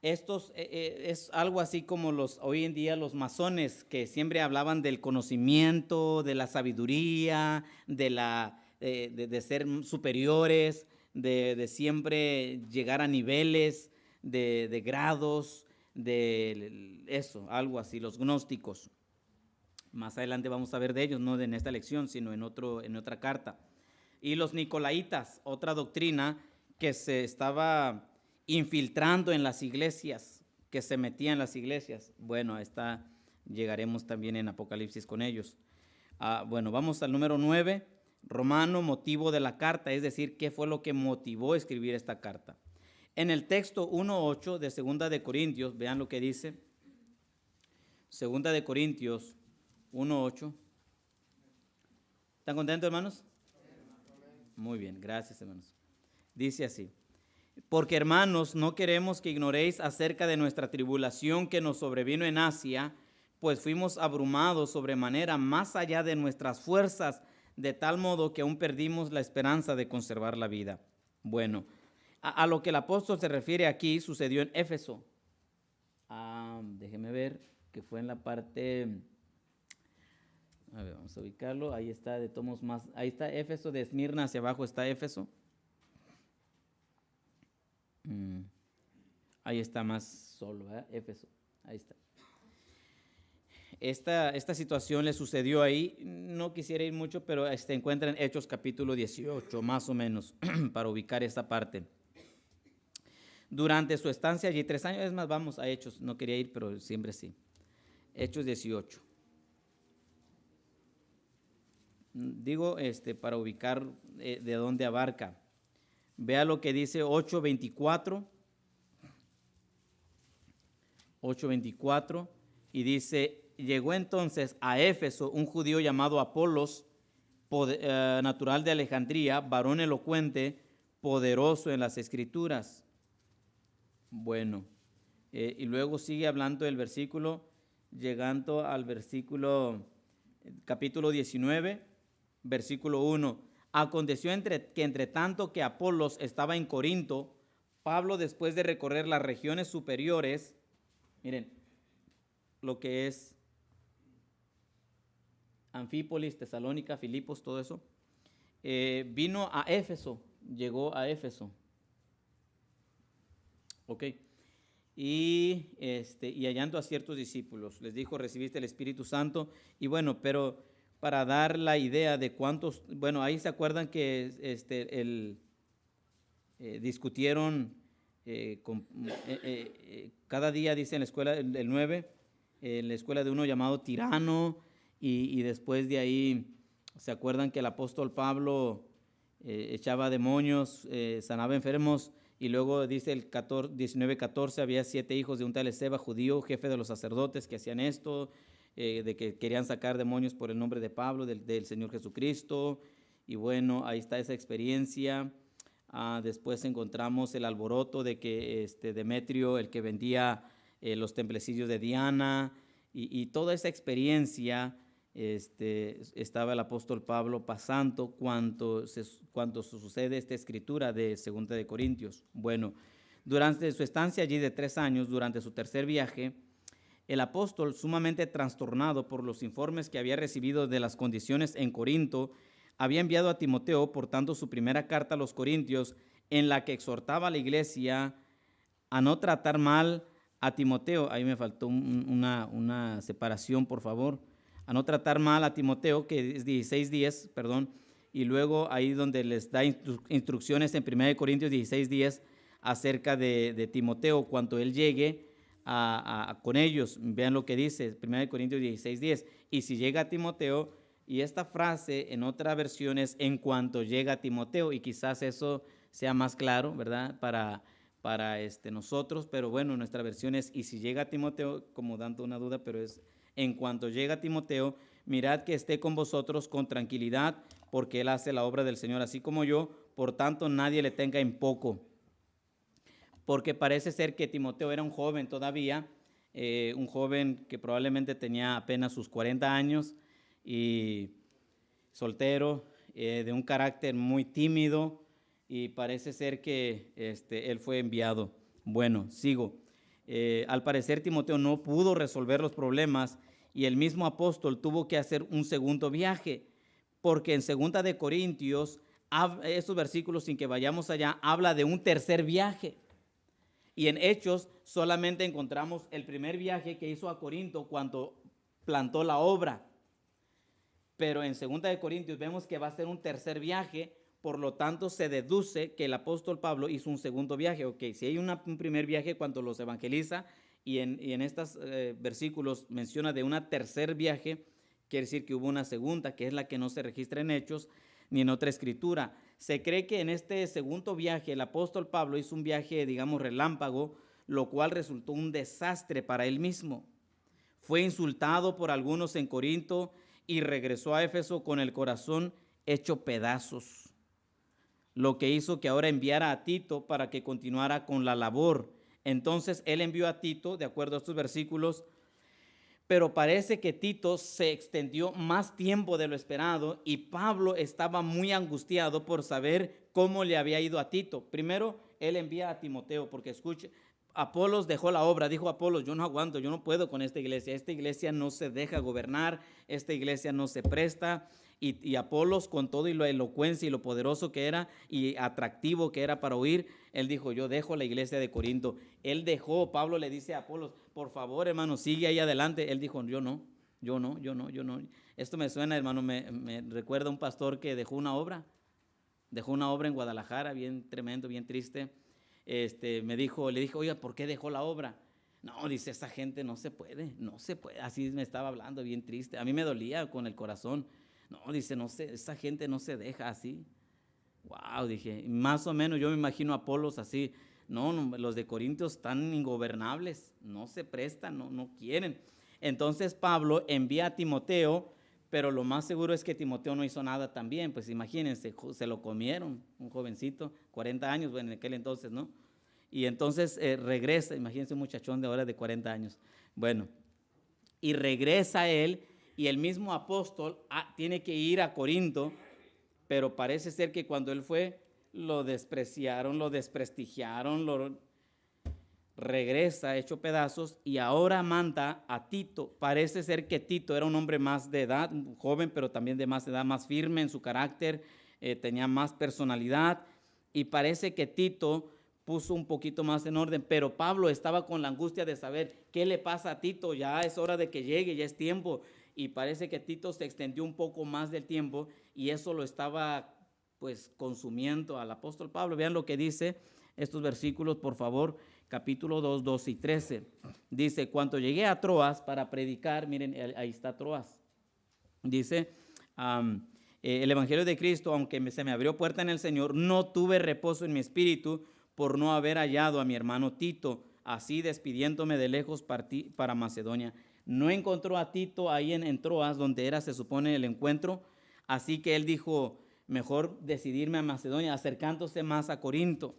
estos es algo así como hoy en día los masones, que siempre hablaban del conocimiento, de la sabiduría, de ser superiores, de siempre llegar a niveles de grados, de eso, algo así, los gnósticos. Más adelante vamos a ver de ellos, no en esta lección, sino en otra carta. Y los nicolaitas, otra doctrina que se estaba infiltrando en las iglesias, que se metía en las iglesias. Bueno, llegaremos también en Apocalipsis con ellos. Bueno, vamos al número 9, Romano, motivo de la carta, es decir, qué fue lo que motivó a escribir esta carta. En el texto 1:8 de 2 de Corintios, vean lo que dice. 2 de Corintios 1:8. ¿Están contentos, hermanos? Muy bien, gracias, hermanos. Dice así: porque, hermanos, no queremos que ignoréis acerca de nuestra tribulación que nos sobrevino en Asia, pues fuimos abrumados sobremanera más allá de nuestras fuerzas, de tal modo que aún perdimos la esperanza de conservar la vida. Bueno, a lo que el apóstol se refiere aquí sucedió en Éfeso. Déjeme ver, que fue en la parte, a ver, vamos a ubicarlo, ahí está, de tomos más, ahí está Éfeso, de Esmirna hacia abajo está Éfeso. Ahí está más solo, ¿verdad? Éfeso, ahí está. Esta situación le sucedió ahí. No quisiera ir mucho, pero se encuentra en Hechos capítulo 18, más o menos, para ubicar esta parte. Durante su estancia allí, 3 años, es más, vamos a Hechos, no quería ir, pero siempre sí. Hechos 18. Digo, para ubicar de dónde abarca. Vea lo que dice 8:24. 8:24, y dice: llegó entonces a Éfeso un judío llamado Apolos, natural de Alejandría, varón elocuente, poderoso en las escrituras. Bueno, y luego sigue hablando el versículo, llegando al versículo, capítulo 19, versículo 1. Aconteció que entre tanto que Apolos estaba en Corinto, Pablo, después de recorrer las regiones superiores, miren, lo que es Anfípolis, Tesalónica, Filipos, todo eso, vino a Éfeso, llegó a Éfeso. Ok. Y hallando a ciertos discípulos, les dijo: recibiste el Espíritu Santo. Y bueno, pero para dar la idea de cuántos, bueno, ahí se acuerdan que discutieron cada día, dice en la escuela, el 9, en la escuela de uno llamado Tirano, y después de ahí, ¿se acuerdan que el apóstol Pablo echaba demonios, sanaba enfermos? Y luego dice el 19:14, había 7 hijos de un tal Esceva, judío, jefe de los sacerdotes, que hacían esto, de que querían sacar demonios por el nombre de Pablo, del Señor Jesucristo. Y bueno, ahí está esa experiencia. Después encontramos el alboroto de que Demetrio, el que vendía los templecillos de Diana, y toda esa experiencia estaba el apóstol Pablo pasando cuando sucede esta escritura de 2 de Corintios. Bueno, durante su estancia allí de 3 años, durante su tercer viaje, el apóstol, sumamente trastornado por los informes que había recibido de las condiciones en Corinto, había enviado a Timoteo, por tanto, su primera carta a los Corintios, en la que exhortaba a la iglesia a no tratar mal a Timoteo. Ahí me faltó una separación, por favor. A no tratar mal a Timoteo, que es 16:10, perdón, y luego ahí donde les da instrucciones en 1 Corintios 16:10 acerca de Timoteo, cuando él llegue con ellos. Vean lo que dice 1 Corintios 16:10, y si llega Timoteo, y esta frase en otra versión es: en cuanto llega Timoteo, y quizás eso sea más claro, ¿verdad?, para nosotros, pero bueno, nuestra versión es: y si llega Timoteo, como dando una duda, pero es: en cuanto llega Timoteo, mirad que esté con vosotros con tranquilidad, porque él hace la obra del Señor así como yo, por tanto nadie le tenga en poco. Porque parece ser que Timoteo era un joven todavía, un joven que probablemente tenía apenas sus 40 años, y soltero, de un carácter muy tímido, y parece ser que él fue enviado. Bueno, sigo. Al parecer Timoteo no pudo resolver los problemas, y el mismo apóstol tuvo que hacer un segundo viaje, porque en 2 de Corintios, estos versículos, sin que vayamos allá, habla de un tercer viaje. Y en Hechos solamente encontramos el primer viaje que hizo a Corinto cuando plantó la obra. Pero en 2 de Corintios vemos que va a ser un tercer viaje, por lo tanto se deduce que el apóstol Pablo hizo un segundo viaje. Ok, si hay un primer viaje cuando los evangeliza, y en estos versículos menciona de un tercer viaje, quiere decir que hubo una segunda, que es la que no se registra en Hechos ni en otra escritura. Se cree que en este segundo viaje el apóstol Pablo hizo un viaje, digamos, relámpago, lo cual resultó un desastre para él mismo. Fue insultado por algunos en Corinto y regresó a Éfeso con el corazón hecho pedazos, lo que hizo que ahora enviara a Tito para que continuara con la labor. Entonces él envió a Tito, de acuerdo a estos versículos, pero parece que Tito se extendió más tiempo de lo esperado, y Pablo estaba muy angustiado por saber cómo le había ido a Tito. Primero, él envía a Timoteo, porque escuche, Apolos dejó la obra, dijo Apolos: yo no aguanto, yo no puedo con esta iglesia no se deja gobernar, esta iglesia no se presta. Y Apolos, con todo y la elocuencia y lo poderoso que era y atractivo que era para oír, él dijo: yo dejo la iglesia de Corinto. Él dejó, Pablo le dice a Apolos: por favor, hermano, sigue ahí adelante. Él dijo: yo no, Yo no. Esto me suena, hermano, me recuerda a un pastor que dejó una obra en Guadalajara, bien tremendo, bien triste. Le dije, oiga, ¿por qué dejó la obra? No, dice, esa gente no se puede, así me estaba hablando, bien triste. A mí me dolía con el corazón. No, dice, no sé, esa gente no se deja así. Wow, dije, más o menos yo me imagino a Apolos así. No, los de Corintios están ingobernables, no se prestan, no quieren. Entonces Pablo envía a Timoteo, pero lo más seguro es que Timoteo no hizo nada también. Pues imagínense, se lo comieron, un jovencito, 40 años, bueno, en aquel entonces, ¿no? Y entonces regresa, imagínense un muchachón de ahora de 40 años. Bueno, y regresa él, y el mismo apóstol tiene que ir a Corinto, pero parece ser que cuando él fue, lo despreciaron, lo desprestigiaron, regresa hecho pedazos y ahora manda a Tito. Parece ser que Tito era un hombre más de edad, un joven, pero también de más edad, más firme en su carácter, tenía más personalidad, y parece que Tito puso un poquito más en orden, pero Pablo estaba con la angustia de saber qué le pasa a Tito. Ya es hora de que llegue, ya es tiempo, y parece que Tito se extendió un poco más del tiempo y eso lo estaba pues consumiendo al apóstol Pablo. Vean lo que dice estos versículos, por favor, capítulo 2, 12 y 13. Dice, cuando llegué a Troas para predicar, miren, ahí está Troas. Dice, el evangelio de Cristo, aunque se me abrió puerta en el Señor, no tuve reposo en mi espíritu por no haber hallado a mi hermano Tito. Así, despidiéndome de lejos, partí para Macedonia. No encontró a Tito ahí en Troas, donde era, se supone, el encuentro. Así que él dijo, mejor decidirme a Macedonia, acercándose más a Corinto.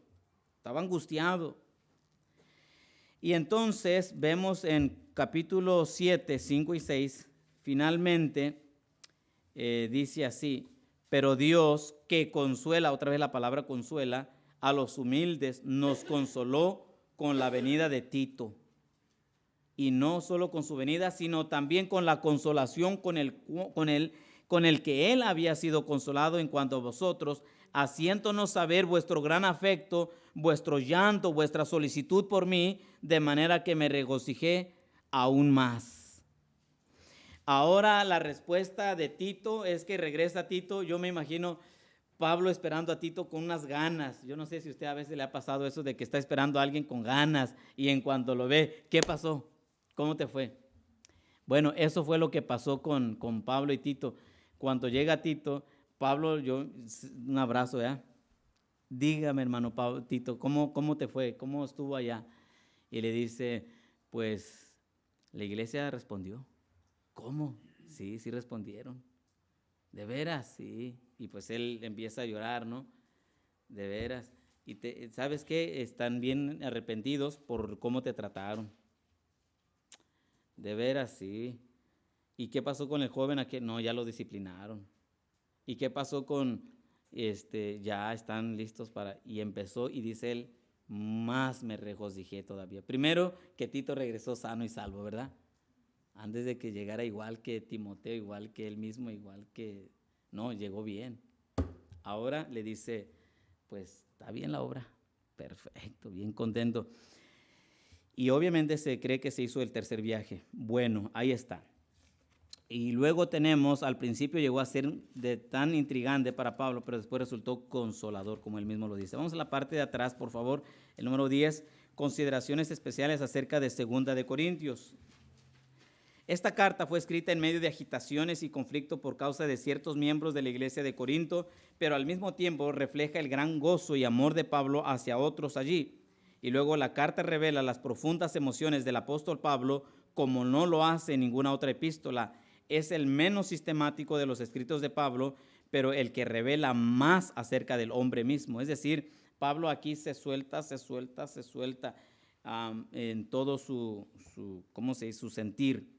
Estaba angustiado. Y entonces vemos en capítulo 7, 5 y 6, finalmente dice así, pero Dios que consuela, otra vez la palabra consuela, a los humildes, nos consoló con la venida de Tito. Y no solo con su venida, sino también con la consolación con el que él había sido consolado en cuanto a vosotros, haciéndonos saber vuestro gran afecto, vuestro llanto, vuestra solicitud por mí, de manera que me regocijé aún más. Ahora la respuesta de Tito es que regresa Tito. Yo me imagino Pablo esperando a Tito con unas ganas. Yo no sé si a usted a veces le ha pasado eso de que está esperando a alguien con ganas y en cuanto lo ve, ¿qué pasó? ¿Cómo te fue? Bueno, eso fue lo que pasó con Pablo y Tito. Cuando llega Tito, Pablo, un abrazo, ¿ya? Dígame, hermano Pablo, Tito, ¿cómo te fue? ¿Cómo estuvo allá? Y le dice, pues, la iglesia respondió. ¿Cómo? Sí respondieron. ¿De veras? Sí. Y pues él empieza a llorar, ¿no? De veras. Y ¿sabes qué? Están bien arrepentidos por cómo te trataron. De veras, sí. ¿Y qué pasó con el joven aquel? No, ya lo disciplinaron. ¿Y qué pasó con ya están listos para? Y empezó y dice él, más me regocijé todavía. Primero que Tito regresó sano y salvo, ¿verdad? Antes de que llegara igual que Timoteo, igual que él mismo, igual que... No, llegó bien. Ahora le dice, pues está bien la obra. Perfecto, bien contento. Y obviamente se cree que se hizo el tercer viaje. Bueno, ahí está. Y luego tenemos, al principio llegó a ser tan intrigante para Pablo, pero después resultó consolador, como él mismo lo dice. Vamos a la parte de atrás, por favor, el número 10, consideraciones especiales acerca de 2 de Corintios. Esta carta fue escrita en medio de agitaciones y conflicto por causa de ciertos miembros de la iglesia de Corinto, pero al mismo tiempo refleja el gran gozo y amor de Pablo hacia otros allí. Y luego la carta revela las profundas emociones del apóstol Pablo, como no lo hace ninguna otra epístola. Es el menos sistemático de los escritos de Pablo, pero el que revela más acerca del hombre mismo. Es decir, Pablo aquí se suelta en todo su sentir.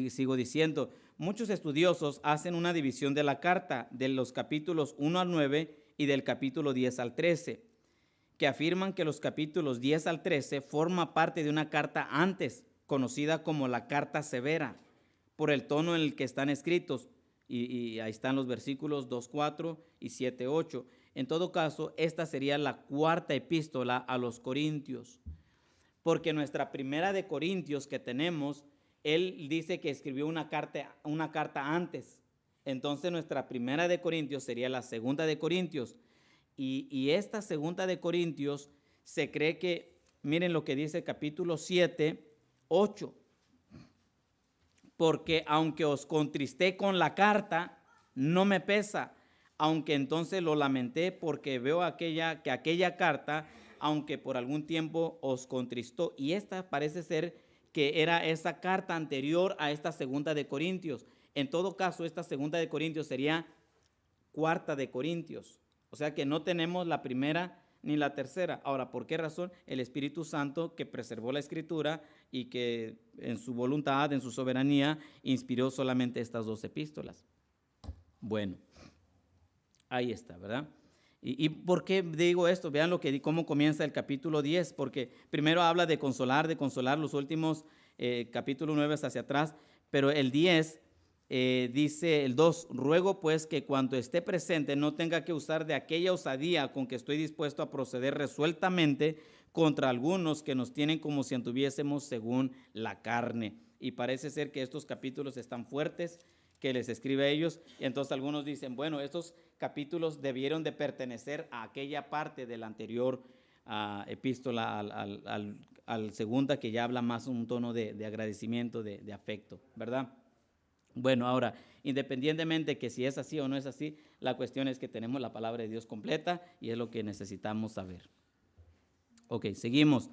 Sigo diciendo, muchos estudiosos hacen una división de la carta de los capítulos 1 al 9 y del capítulo 10 al 13, que afirman que los capítulos 10 al 13 forman parte de una carta antes, conocida como la carta severa, por el tono en el que están escritos, y ahí están los versículos 2:4 y 7:8. En todo caso, esta sería la cuarta epístola a los Corintios. porque nuestra primera de Corintios que tenemos, él dice que escribió una carta antes. Entonces nuestra primera de Corintios sería la segunda de Corintios. Y esta segunda de Corintios se cree que, miren lo que dice capítulo 7, 8. Porque aunque os contristé con la carta, no me pesa, aunque entonces lo lamenté porque veo que aquella carta, aunque por algún tiempo os contristó. Y esta parece ser que era esa carta anterior a esta segunda de Corintios. En todo caso, esta segunda de Corintios sería cuarta de Corintios. O sea que no tenemos la primera ni la tercera. Ahora, ¿por qué razón? El Espíritu Santo, que preservó la Escritura y que en su voluntad, en su soberanía, inspiró solamente estas dos epístolas. Bueno, ahí está, ¿verdad? ¿Y por qué digo esto? Vean cómo comienza el capítulo 10, porque primero habla de consolar los últimos capítulo 9 hacia atrás, pero el 10 dice el 2, ruego pues que cuando esté presente no tenga que usar de aquella osadía con que estoy dispuesto a proceder resueltamente contra algunos que nos tienen como si anduviésemos según la carne. Y parece ser que estos capítulos están fuertes, que les escribe a ellos, y entonces algunos dicen, bueno, estos capítulos debieron de pertenecer a aquella parte de la anterior epístola, al segunda, que ya habla más un tono de agradecimiento, de afecto, ¿verdad? Bueno, ahora, independientemente que si es así o no es así, la cuestión es que tenemos la palabra de Dios completa y es lo que necesitamos saber. Ok, seguimos.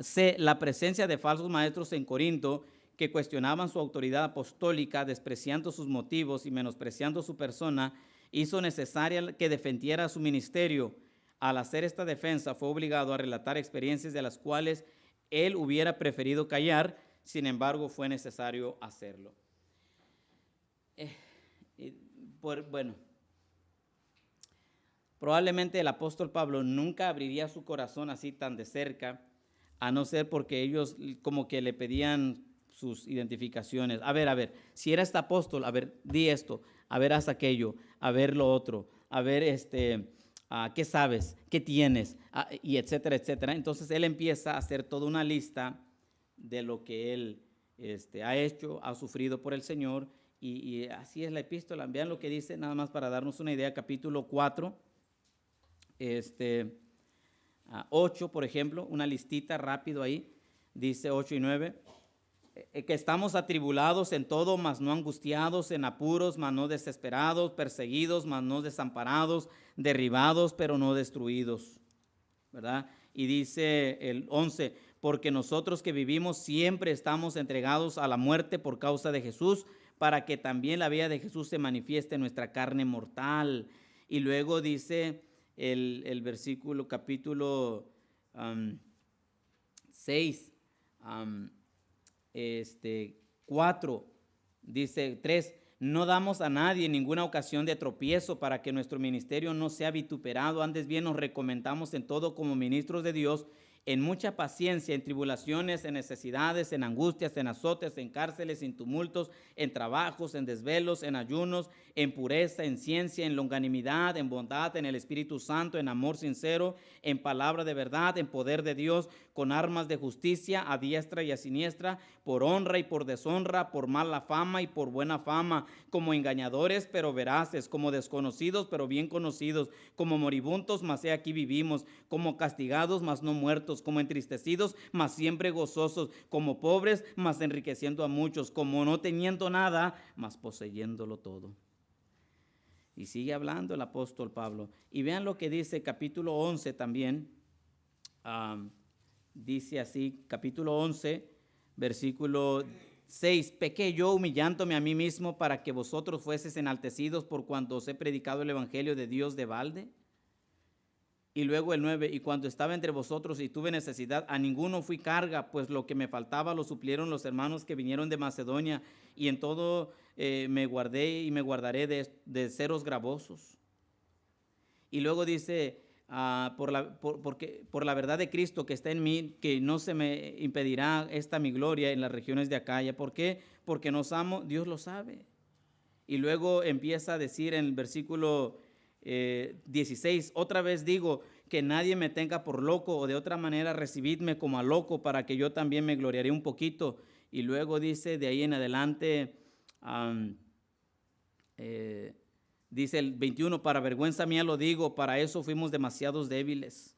C, la presencia de falsos maestros en Corinto que cuestionaban su autoridad apostólica, despreciando sus motivos y menospreciando su persona, hizo necesaria que defendiera su ministerio. Al hacer esta defensa, fue obligado a relatar experiencias de las cuales él hubiera preferido callar, sin embargo, fue necesario hacerlo. Bueno, probablemente el apóstol Pablo nunca abriría su corazón así tan de cerca, a no ser porque ellos como que le pedían sus identificaciones. A ver, si eres apóstol, a ver, di esto, a ver, haz aquello, a ver lo otro, a ver, ¿qué sabes? ¿Qué tienes? Y etcétera, etcétera. Entonces él empieza a hacer toda una lista de lo que él ha hecho, ha sufrido por el Señor, y así es la epístola. Vean lo que dice, nada más para darnos una idea, capítulo 4, 8, por ejemplo, una listita rápido ahí, dice 8 y 9, que estamos atribulados en todo, mas no angustiados, en apuros, mas no desesperados, perseguidos, mas no desamparados, derribados, pero no destruidos, ¿verdad? Y dice el 11, porque nosotros que vivimos siempre estamos entregados a la muerte por causa de Jesús, para que también la vida de Jesús se manifieste en nuestra carne mortal. Y luego dice el versículo, capítulo 6, 4, dice 3, no damos a nadie ninguna ocasión de tropiezo para que nuestro ministerio no sea vituperado, antes bien nos recomendamos en todo como ministros de Dios, en mucha paciencia, en tribulaciones, en necesidades, en angustias, en azotes, en cárceles, en tumultos, en trabajos, en desvelos, en ayunos, en pureza, en ciencia, en longanimidad, en bondad, en el Espíritu Santo, en amor sincero, en palabra de verdad, en poder de Dios, con armas de justicia a diestra y a siniestra, por honra y por deshonra, por mala fama y por buena fama, como engañadores pero veraces, como desconocidos pero bien conocidos, como moribundos mas he aquí vivimos, como castigados mas no muertos, como entristecidos mas siempre gozosos, como pobres mas enriqueciendo a muchos, como no teniendo nada mas poseyéndolo todo. Y sigue hablando el apóstol Pablo. Y vean lo que dice capítulo 11 también. Dice así, capítulo 11, versículo 6, pequé yo humillándome a mí mismo para que vosotros fueseis enaltecidos por cuanto os he predicado el evangelio de Dios de balde. Y luego el 9, y cuando estaba entre vosotros y tuve necesidad, a ninguno fui carga, pues lo que me faltaba lo suplieron los hermanos que vinieron de Macedonia, y en todo me guardé y me guardaré de seros gravosos. Y luego dice, por la verdad de Cristo que está en mí, que no se me impedirá esta mi gloria en las regiones de Acaya. ¿Por qué? Porque nos amo, Dios lo sabe. Y luego empieza a decir en el versículo 16, otra vez digo que nadie me tenga por loco, o de otra manera recibidme como a loco para que yo también me gloriaré un poquito. Y luego dice de ahí en adelante, dice el 21, para vergüenza mía lo digo, para eso fuimos demasiados débiles.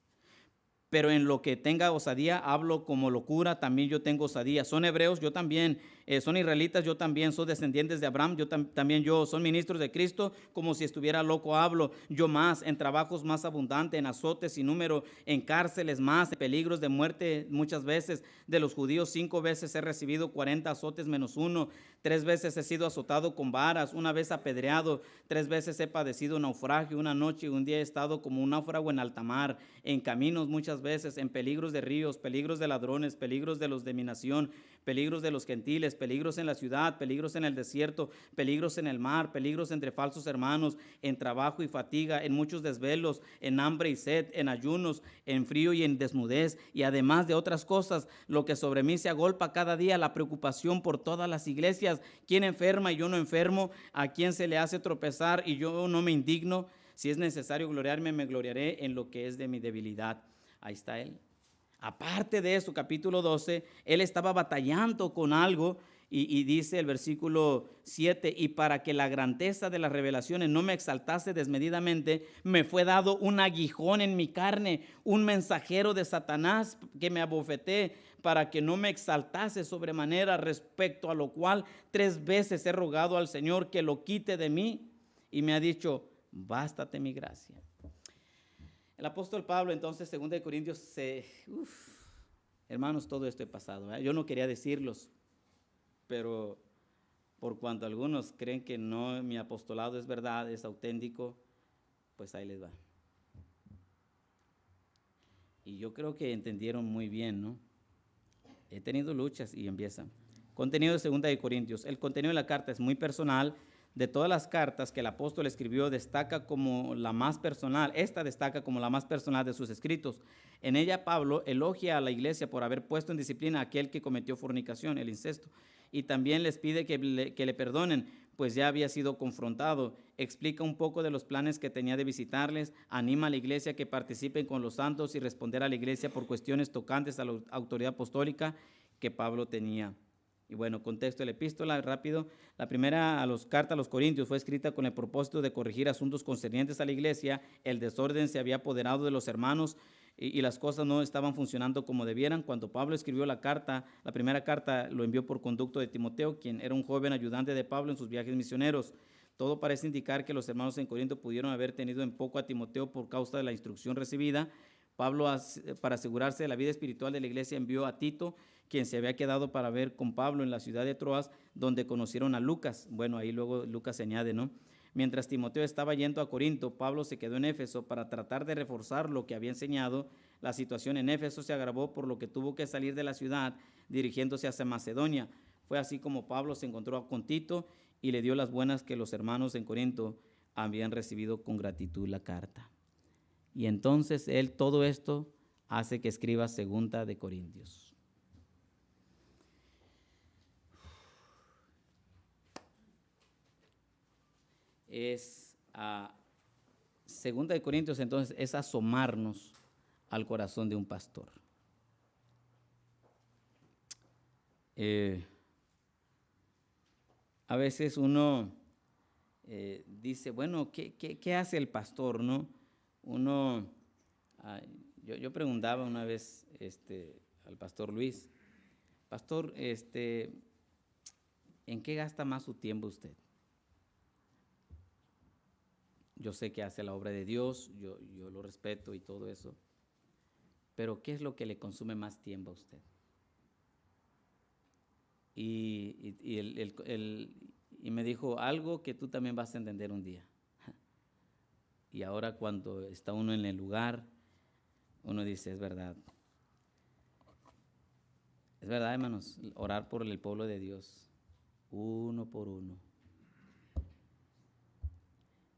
Pero en lo que tenga osadía, hablo como locura, también yo tengo osadía. Son hebreos, yo también. Son israelitas, yo también. Soy descendientes de Abraham, yo también yo. Son ministros de Cristo, como si estuviera loco hablo. Yo más, en trabajos más abundantes, en azotes sin número, en cárceles más, en peligros de muerte muchas veces. De los judíos 5 veces he recibido 40 azotes menos 1. 3 veces he sido azotado con varas, 1 vez apedreado. 3 veces he padecido naufragio, 1 noche y 1 día he estado como un náufrago en alta mar, en caminos muchas veces, en peligros de ríos, peligros de ladrones, peligros de los de mi nación, peligros de los gentiles, peligros en la ciudad, peligros en el desierto, peligros en el mar, peligros entre falsos hermanos, en trabajo y fatiga, en muchos desvelos, en hambre y sed, en ayunos, en frío y en desnudez, y además de otras cosas, lo que sobre mí se agolpa cada día, la preocupación por todas las iglesias. ¿Quién enferma y yo no enfermo? ¿A quién se le hace tropezar y yo no me indigno? Si es necesario gloriarme, me gloriaré en lo que es de mi debilidad. Ahí está él. Aparte de eso, capítulo 12, él estaba batallando con algo y dice el versículo 7, y para que la grandeza de las revelaciones no me exaltase desmedidamente, me fue dado un aguijón en mi carne, un mensajero de Satanás que me abofeté para que no me exaltase sobremanera, respecto a lo cual 3 veces he rogado al Señor que lo quite de mí, y me ha dicho, bástate mi gracia. El apóstol Pablo, entonces, 2 Corintios, hermanos, todo esto he pasado, ¿verdad? Yo no quería decirlos, pero por cuanto algunos creen que no, mi apostolado es verdad, es auténtico, pues ahí les va. Y yo creo que entendieron muy bien, ¿no? He tenido luchas y empiezan. Contenido de 2 Corintios. El contenido de la carta es muy personal. De todas las cartas que el apóstol escribió, destaca como la más personal. Esta destaca como la más personal de sus escritos. En ella Pablo elogia a la iglesia por haber puesto en disciplina a aquel que cometió fornicación, el incesto. Y también les pide que le perdonen, pues ya había sido confrontado. Explica un poco de los planes que tenía de visitarles. Anima a la iglesia que participen con los santos y responder a la iglesia por cuestiones tocantes a la autoridad apostólica que Pablo tenía. Y bueno, contexto de la epístola, rápido. La primera carta a los Corintios fue escrita con el propósito de corregir asuntos concernientes a la iglesia. El desorden se había apoderado de los hermanos y las cosas no estaban funcionando como debieran. Cuando Pablo escribió la carta, la primera carta lo envió por conducto de Timoteo, quien era un joven ayudante de Pablo en sus viajes misioneros. Todo parece indicar que los hermanos en Corinto pudieron haber tenido en poco a Timoteo por causa de la instrucción recibida. Pablo, para asegurarse de la vida espiritual de la iglesia, envió a Tito, quien se había quedado para ver con Pablo en la ciudad de Troas, donde conocieron a Lucas. Bueno, ahí luego Lucas se añade, ¿no? Mientras Timoteo estaba yendo a Corinto, Pablo se quedó en Éfeso para tratar de reforzar lo que había enseñado. La situación en Éfeso se agravó, por lo que tuvo que salir de la ciudad dirigiéndose hacia Macedonia. Fue así como Pablo se encontró con Tito y le dio las buenas que los hermanos en Corinto habían recibido con gratitud la carta. Y entonces él todo esto hace que escriba 2 Corintios. Es 2 Corintios, entonces, es asomarnos al corazón de un pastor. A veces uno dice, bueno, ¿qué hace el pastor, no? Yo preguntaba una vez al pastor Luis, pastor, ¿en qué gasta más su tiempo usted? Yo sé que hace la obra de Dios, yo lo respeto y todo eso, pero ¿qué es lo que le consume más tiempo a usted? Y me dijo, algo que tú también vas a entender un día. Y ahora cuando está uno en el lugar, uno dice, es verdad. Es verdad, hermanos, orar por el pueblo de Dios, uno por uno.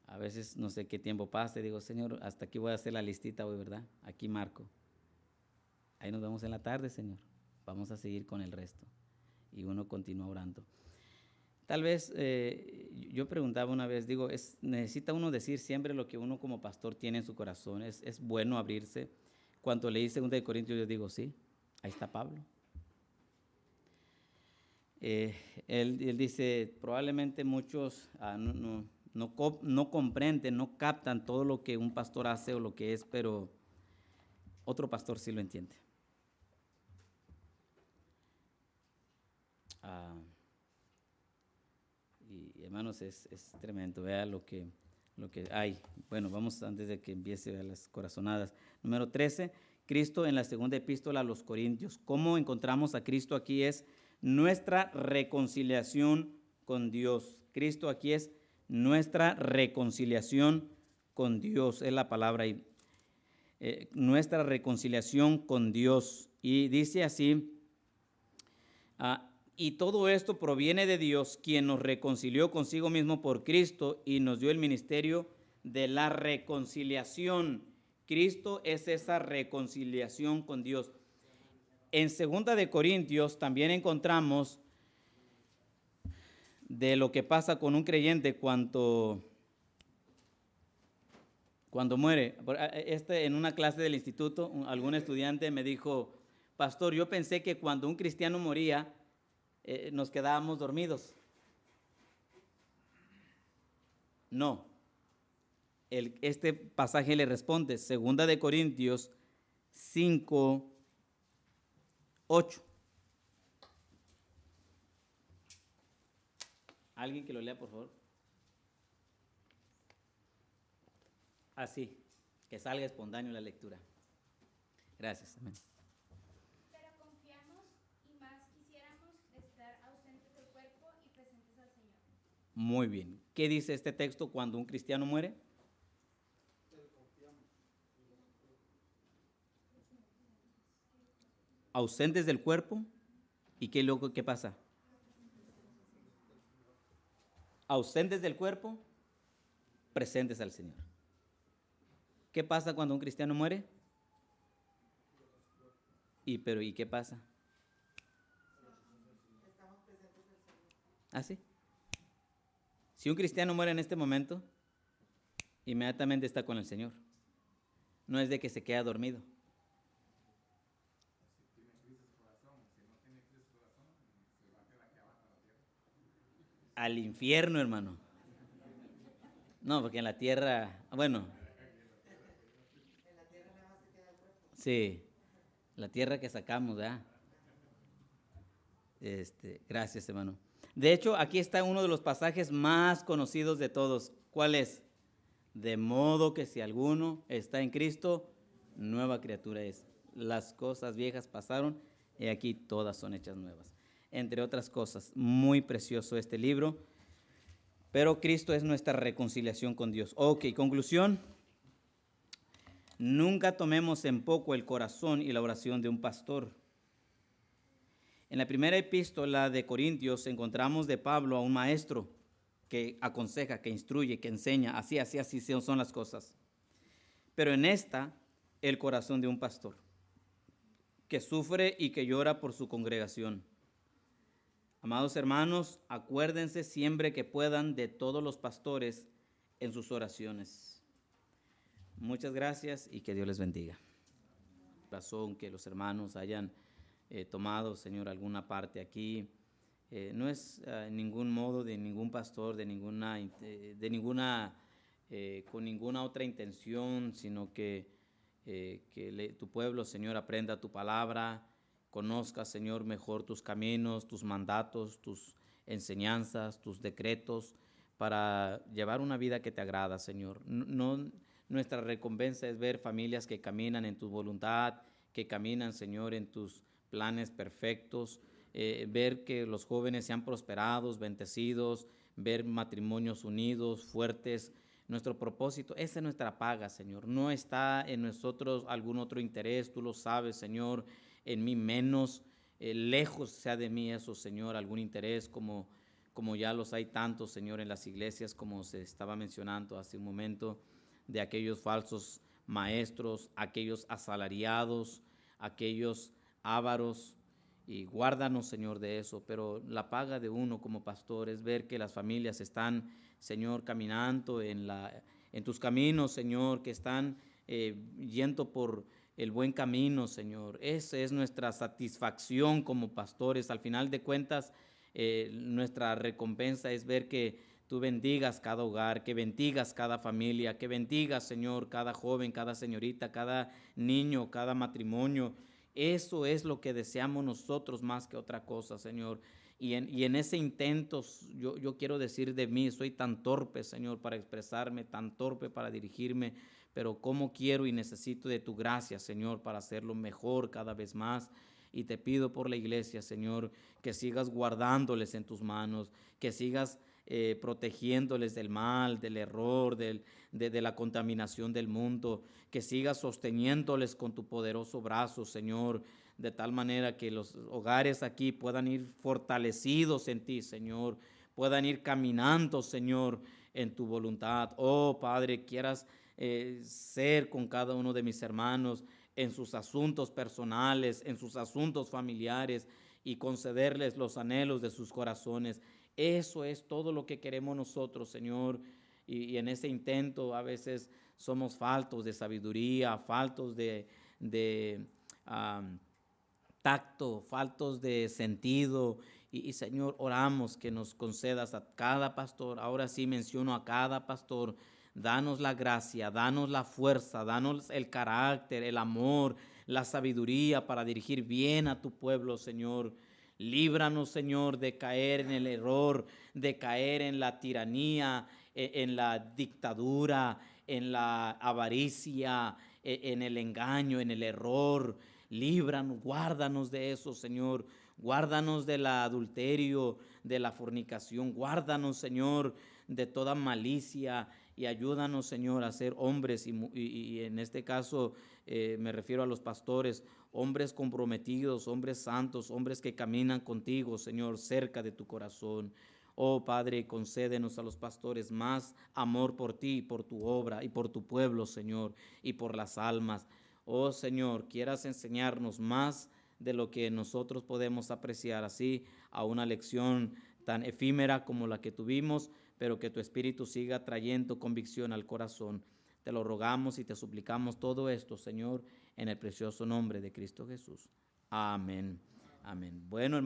A veces no sé qué tiempo pasa y digo, Señor, hasta aquí voy a hacer la listita hoy, ¿verdad? Aquí marco. Ahí nos vemos en la tarde, Señor. Vamos a seguir con el resto. Y uno continúa orando. Tal vez Yo preguntaba una vez, digo, ¿necesita uno decir siempre lo que uno como pastor tiene en su corazón? ¿Es bueno abrirse? Cuando leí 2 de Corintios, yo digo, sí, ahí está Pablo. Él dice, probablemente muchos no comprenden, no captan todo lo que un pastor hace o lo que es, pero otro pastor sí lo entiende. Y hermanos, es tremendo, vea lo que hay. Bueno, vamos antes de que empiece a las corazonadas. Número 13, Cristo en la segunda epístola a los Corintios. ¿Cómo encontramos a Cristo aquí? Es nuestra reconciliación con Dios. Cristo aquí es nuestra reconciliación con Dios, es la palabra ahí. Nuestra reconciliación con Dios. Y dice así, y todo esto proviene de Dios, quien nos reconcilió consigo mismo por Cristo y nos dio el ministerio de la reconciliación. Cristo es esa reconciliación con Dios. En 2 de Corintios también encontramos de lo que pasa con un creyente cuando muere. En una clase del instituto, algún estudiante me dijo, pastor, yo pensé que cuando un cristiano moría, nos quedábamos dormidos. No. Este pasaje le responde, 2 de Corintios 5, 8. ¿Alguien que lo lea, por favor? Así, que salga espontáneo la lectura. Gracias. Amén. Pero confiamos y más quisiéramos estar ausentes del cuerpo y presentes al Señor. Muy bien. ¿Qué dice este texto cuando un cristiano muere? Ausentes del cuerpo. ¿Y qué pasa? Ausentes del cuerpo, presentes al Señor. ¿Qué pasa cuando un cristiano muere? ¿Y qué pasa? ¿Ah, sí? Si un cristiano muere en este momento, inmediatamente está con el Señor. No es de que se queda dormido. Al infierno, hermano. No, porque en la tierra, bueno. Sí, la tierra que sacamos, ¿verdad? Gracias, hermano. De hecho, aquí está uno de los pasajes más conocidos de todos. ¿Cuál es? De modo que si alguno está en Cristo, nueva criatura es. Las cosas viejas pasaron y aquí todas son hechas nuevas. Entre otras cosas, muy precioso este libro. Pero Cristo es nuestra reconciliación con Dios. Ok, conclusión. Nunca tomemos en poco el corazón y la oración de un pastor. En la primera epístola de Corintios encontramos de Pablo a un maestro que aconseja, que instruye, que enseña, así son las cosas. Pero en esta, el corazón de un pastor, que sufre y que llora por su congregación. Amados hermanos, acuérdense siempre que puedan de todos los pastores en sus oraciones. Muchas gracias y que Dios les bendiga. Razón que los hermanos hayan tomado, Señor, alguna parte aquí. No es en ningún modo de ningún pastor, con ninguna otra intención, sino que tu pueblo, Señor, aprenda tu palabra, conozca, Señor, mejor tus caminos, tus mandatos, tus enseñanzas, tus decretos, para llevar una vida que te agrada, Señor. Nuestra recompensa es ver familias que caminan en tu voluntad, que caminan, Señor, en tus planes perfectos, ver que los jóvenes sean prosperados, bendecidos, ver matrimonios unidos, fuertes. Nuestro propósito, esa es nuestra paga, Señor. No está en nosotros algún otro interés, tú lo sabes, Señor, en mí menos, lejos sea de mí eso, Señor, algún interés como ya los hay tantos, Señor, en las iglesias, como se estaba mencionando hace un momento, de aquellos falsos maestros, aquellos asalariados, aquellos ávaros y guárdanos, Señor, de eso. Pero la paga de uno como pastor es ver que las familias están, Señor, caminando en tus caminos, Señor, que están yendo por el buen camino, Señor. Esa es nuestra satisfacción como pastores. Al final de cuentas, nuestra recompensa es ver que tú bendigas cada hogar, que bendigas cada familia, que bendigas, Señor, cada joven, cada señorita, cada niño, cada matrimonio. Eso es lo que deseamos nosotros más que otra cosa, Señor. Y en ese intento yo quiero decir de mí, soy tan torpe, Señor, para expresarme, tan torpe para dirigirme, pero cómo quiero y necesito de tu gracia, Señor, para hacerlo mejor cada vez más. Y te pido por la iglesia, Señor, que sigas guardándoles en tus manos, que sigas protegiéndoles del mal, del error, de la contaminación del mundo, que sigas sosteniéndoles con tu poderoso brazo, Señor, de tal manera que los hogares aquí puedan ir fortalecidos en ti, Señor, puedan ir caminando, Señor, en tu voluntad. Oh, Padre, quieras ser con cada uno de mis hermanos en sus asuntos personales, en sus asuntos familiares y concederles los anhelos de sus corazones. Eso es todo lo que queremos nosotros, Señor, y en ese intento a veces somos faltos de sabiduría, faltos de tacto, faltos de sentido. Y Señor, oramos que nos concedas a cada pastor, ahora sí menciono a cada pastor, danos la gracia, danos la fuerza, danos el carácter, el amor, la sabiduría para dirigir bien a tu pueblo, Señor. Líbranos, Señor, de caer en el error, de caer en la tiranía, en la dictadura, en la avaricia, en el engaño, en el error. Líbranos, guárdanos de eso, Señor. Guárdanos del adulterio, de la fornicación. Guárdanos, Señor, de toda malicia y ayúdanos, Señor, a ser hombres y en este caso me refiero a los pastores, hombres comprometidos, hombres santos, hombres que caminan contigo, Señor, cerca de tu corazón. Oh Padre, concédenos a los pastores más amor por ti, por tu obra y por tu pueblo, Señor, y por las almas. Oh Señor, quieras enseñarnos más de lo que nosotros podemos apreciar, así a una lección tan efímera como la que tuvimos, pero que tu Espíritu siga trayendo convicción al corazón. Te lo rogamos y te suplicamos todo esto, Señor, en el precioso nombre de Cristo Jesús. Amén. Amén. Bueno, hermano.